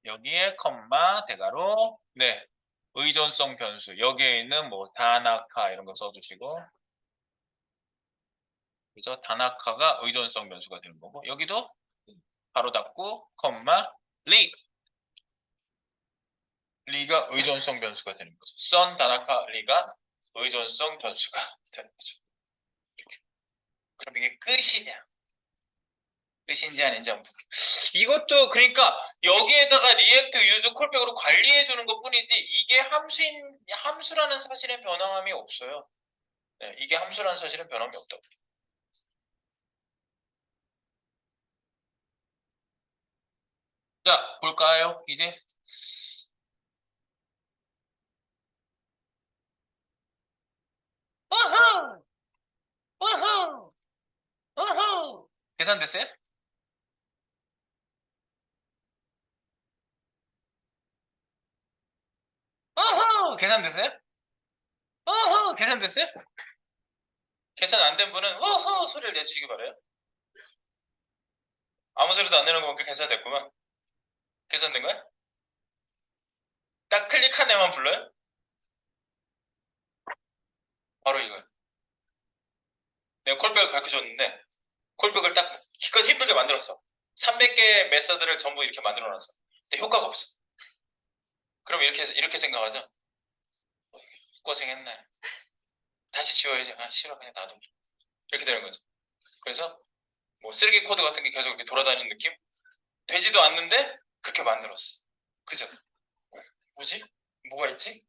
여기에 컴마 대가로 네 의존성 변수 여기에 있는 뭐 다나카 이런 거 써주시고 그래서 다나카가 의존성 변수가 되는 거고 여기도 가로 닫고 컴마 리가 의존성 변수가 되는 거죠. 선 다나카 리가 의존성 변수가 되는 거죠. 그럼 이게 끝인지 아닌지 한번 볼게요. 이것도 그러니까 여기에다가 리액트 유즈 콜백으로 관리해 주는 것뿐이지 이게 함수라는 사실에 변함이 없어요. 네, 이게 함수라는 사실은 변함이 없다고. 자, 볼까요? 이제 계산됐어요? 어허! 계산됐어요? 어허! 계산됐어요? 계산 안 된 분은 어허! 소리를 내주시기 바라요. 아무 소리도 안 내는 거 보니까 계산됐구만. 계산된 거야? 딱 클릭한 애만 불러요? 바로 이거야. 내가 콜백을 가르쳐 줬는데 콜백을 딱 기껏 힘들게 만들었어. 300개의 메서드를 전부 이렇게 만들어 놨어. 근데 효과가 없어. 그럼 이렇게 생각하죠. 고생했네. 다시 지워야지. 아, 싫어. 그냥 놔둬. 이렇게 되는 거죠. 그래서 뭐 쓰레기 코드 같은 게 계속 이렇게 돌아다니는 느낌? 되지도 않는데 그렇게 만들었어. 그죠? 뭐지? 뭐가 있지?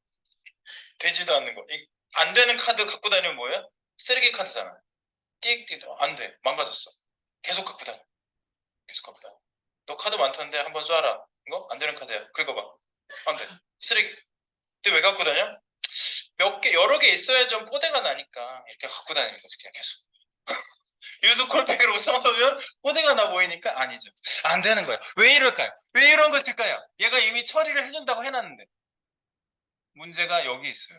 되지도 않는 거. 안 되는 카드 갖고 다니면 뭐예요? 쓰레기 카드잖아. 띡띡 안 돼. 망가졌어. 계속 갖고 다녀. 계속 갖고 다녀. 너 카드 많던데 한번 쏴라. 이거 안 되는 카드야. 긁어봐. 안 돼. 쓰레기. 근데 왜 갖고 다녀? 몇 개, 여러 개 있어야 좀 뽀대가 나니까 이렇게 갖고 다니는 거지. 그냥 계속. 유즈 콜백으로 써놓으면 뽀대가 나 보이니까 아니죠. 안 되는 거야. 왜 이럴까요? 왜 이런 거 쓸까요? 얘가 이미 처리를 해준다고 해놨는데. 문제가 여기 있어요.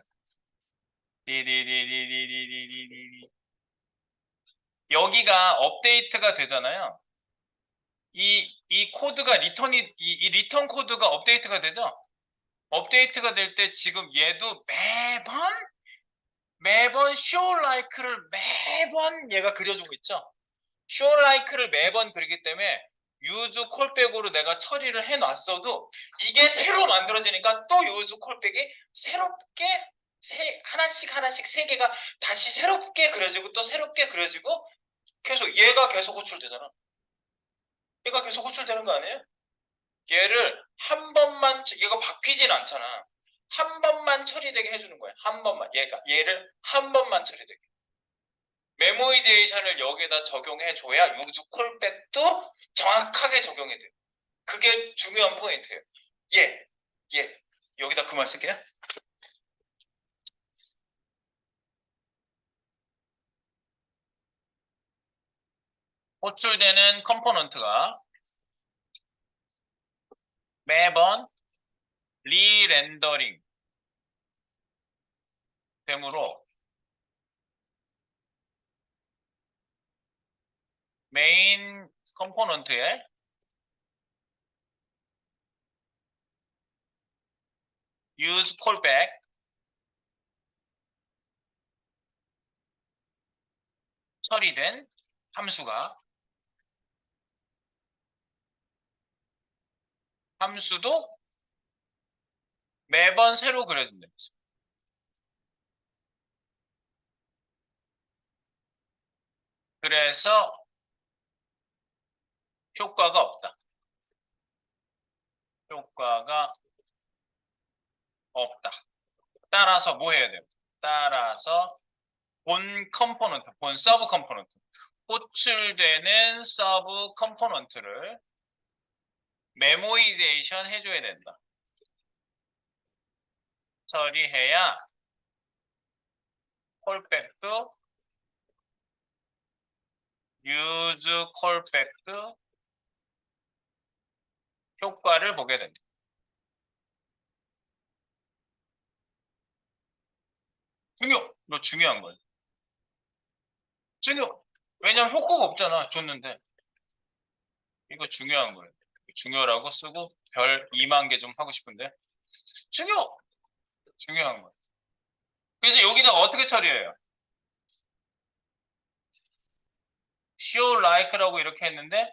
디디디디디디디디디. 여기가 업데이트가 되잖아요. 이 코드가 이 리턴 코드가 업데이트가 되죠? 업데이트가 될 때 지금 얘도 매번 show like를 매번 얘가 그려주고 있죠? show like를 매번 그리기 때문에 use callback으로 내가 처리를 해놨어도 이게 새로 만들어지니까 또 use callback이 새롭게 하나씩 세 개가 다시 새롭게 그려지고 또 새롭게 그려지고 계속 얘가 계속 호출되잖아. 얘가 계속 호출되는 거 아니에요? 얘를 한 번만 얘가 바뀌진 않잖아. 한 번만 처리되게 해주는 거야. 한 번만 얘를 한 번만 처리되게. 메모이제이션을 여기에다 적용해줘야 유즈 콜백도 정확하게 적용이 돼. 그게 중요한 포인트예요. 얘 여기다 그만 쓸게요. 호출되는 컴포넌트가 매번 리렌더링 되므로 메인 컴포넌트에 use callback 처리된 함수도 매번 새로 그려진다. 그래서 효과가 없다. 효과가 없다. 따라서 뭐 해야 돼요? 따라서 본 컴포넌트, 본 서브 컴포넌트, 호출되는 서브 컴포넌트를 메모이제이션 해줘야 된다. 처리해야 콜백도 유즈 콜백도 효과를 보게 된다. 이거 중요한 거예요. 왜냐면 효과가 없잖아. 줬는데. 이거 중요한 거예요. 중요라고 쓰고 별 2만 개 좀 하고 싶은데. 중요한 거예요. 그래서 여기다가 어떻게 처리해요? show like라고 이렇게 했는데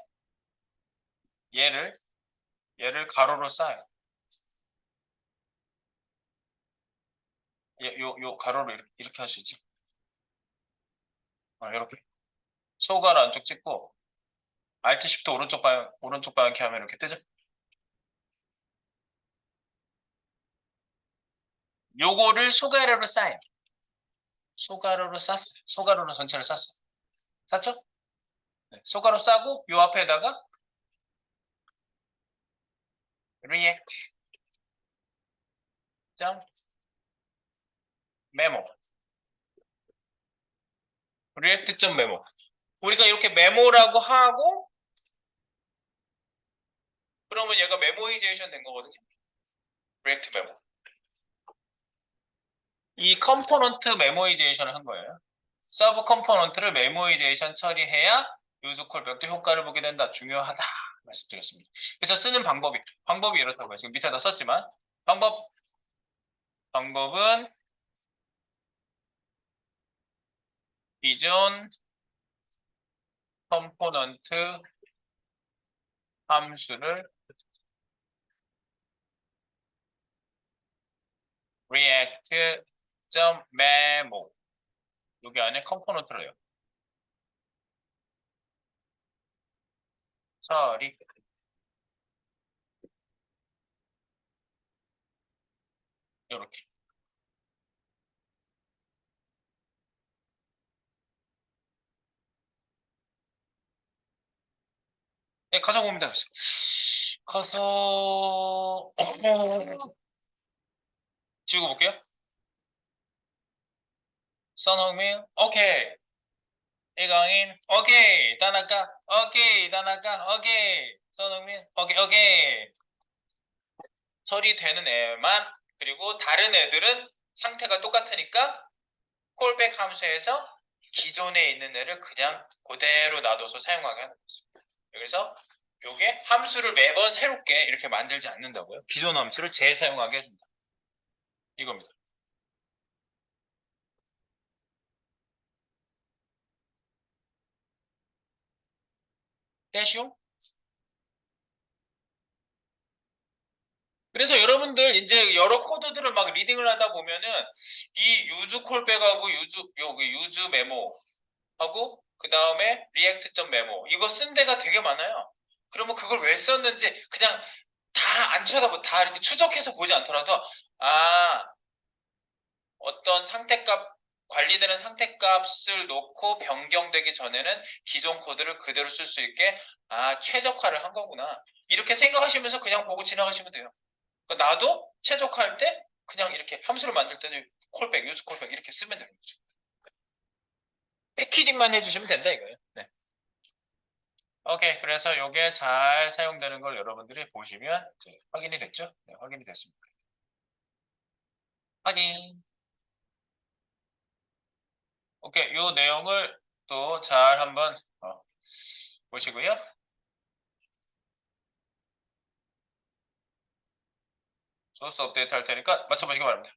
얘를 가로로 쌓아요. 요 가로로 이렇게 할 수 있지. 이렇게 소가로 안쪽 찍고 Alt Shift 오른쪽 방향키 하면 이렇게 뜨죠. 요거를 소가로로 쌓아요. 소가로로 쌌어요. 소가로로 전체를 쌌어. 쌌죠? 네, 소가로 싸고 요 앞에다가 react 점 메모 react 점 메모 우리가 이렇게 메모라고 하고 그러면 얘가 메모이제이션 된 거거든요. 리액트 메모. 이 컴포넌트 메모이제이션을 한 거예요. 서브 컴포넌트를 메모이제이션 처리해야 유즈 콜백도 효과를 보게 된다. 중요하다. 말씀드렸습니다. 그래서 쓰는 방법이 이렇다고요. 지금 밑에다 썼지만 방법은 기존 컴포넌트 함수를 react.memo 여기 안에 컴포넌트를 해요. 처리 이렇게 네, 가서 보면 되겠어요. 가서 지우고 볼게요. 선홍민 오케이 이강인 오케이 다나카 오케이 다나카 오케이 손흥민 오케이 처리되는 애만 그리고 다른 애들은 상태가 똑같으니까 콜백 함수에서 기존에 있는 애를 그냥 그대로 놔둬서 사용하게 하는 거죠. 그래서 요게 함수를 매번 새롭게 이렇게 만들지 않는다고요. 기존 함수를 재사용하게 해준다. 이겁니다. 떼쇼? 그래서 여러분들 이제 여러 코드들을 막 리딩을 하다 보면은 이 유즈 콜백하고 유즈 메모하고 그 다음에 리액트 메모 이거 쓴 데가 되게 많아요. 그러면 그걸 왜 썼는지 그냥 다 안 쳐다보 다 이렇게 추적해서 보지 않더라도 아 어떤 상태값 관리되는 상태값을 놓고 변경되기 전에는 기존 코드를 그대로 쓸 수 있게 최적화를 한 거구나 이렇게 생각하시면서 그냥 보고 지나가시면 돼요. 그러니까 나도 최적화할 때 그냥 이렇게 함수를 만들 때도 콜백, 유즈 콜백 이렇게 쓰면 되는 거죠. 패키징만 해주시면 된다 이거예요. 네. 오케이. 그래서 이게 잘 사용되는 걸 여러분들이 보시면 이제 확인이 됐죠? 네, 확인이 됐습니다. 확인. 오케이. 이 내용을 또 잘 한번 보시고요. 소스 업데이트 할 테니까 맞춰보시기 바랍니다.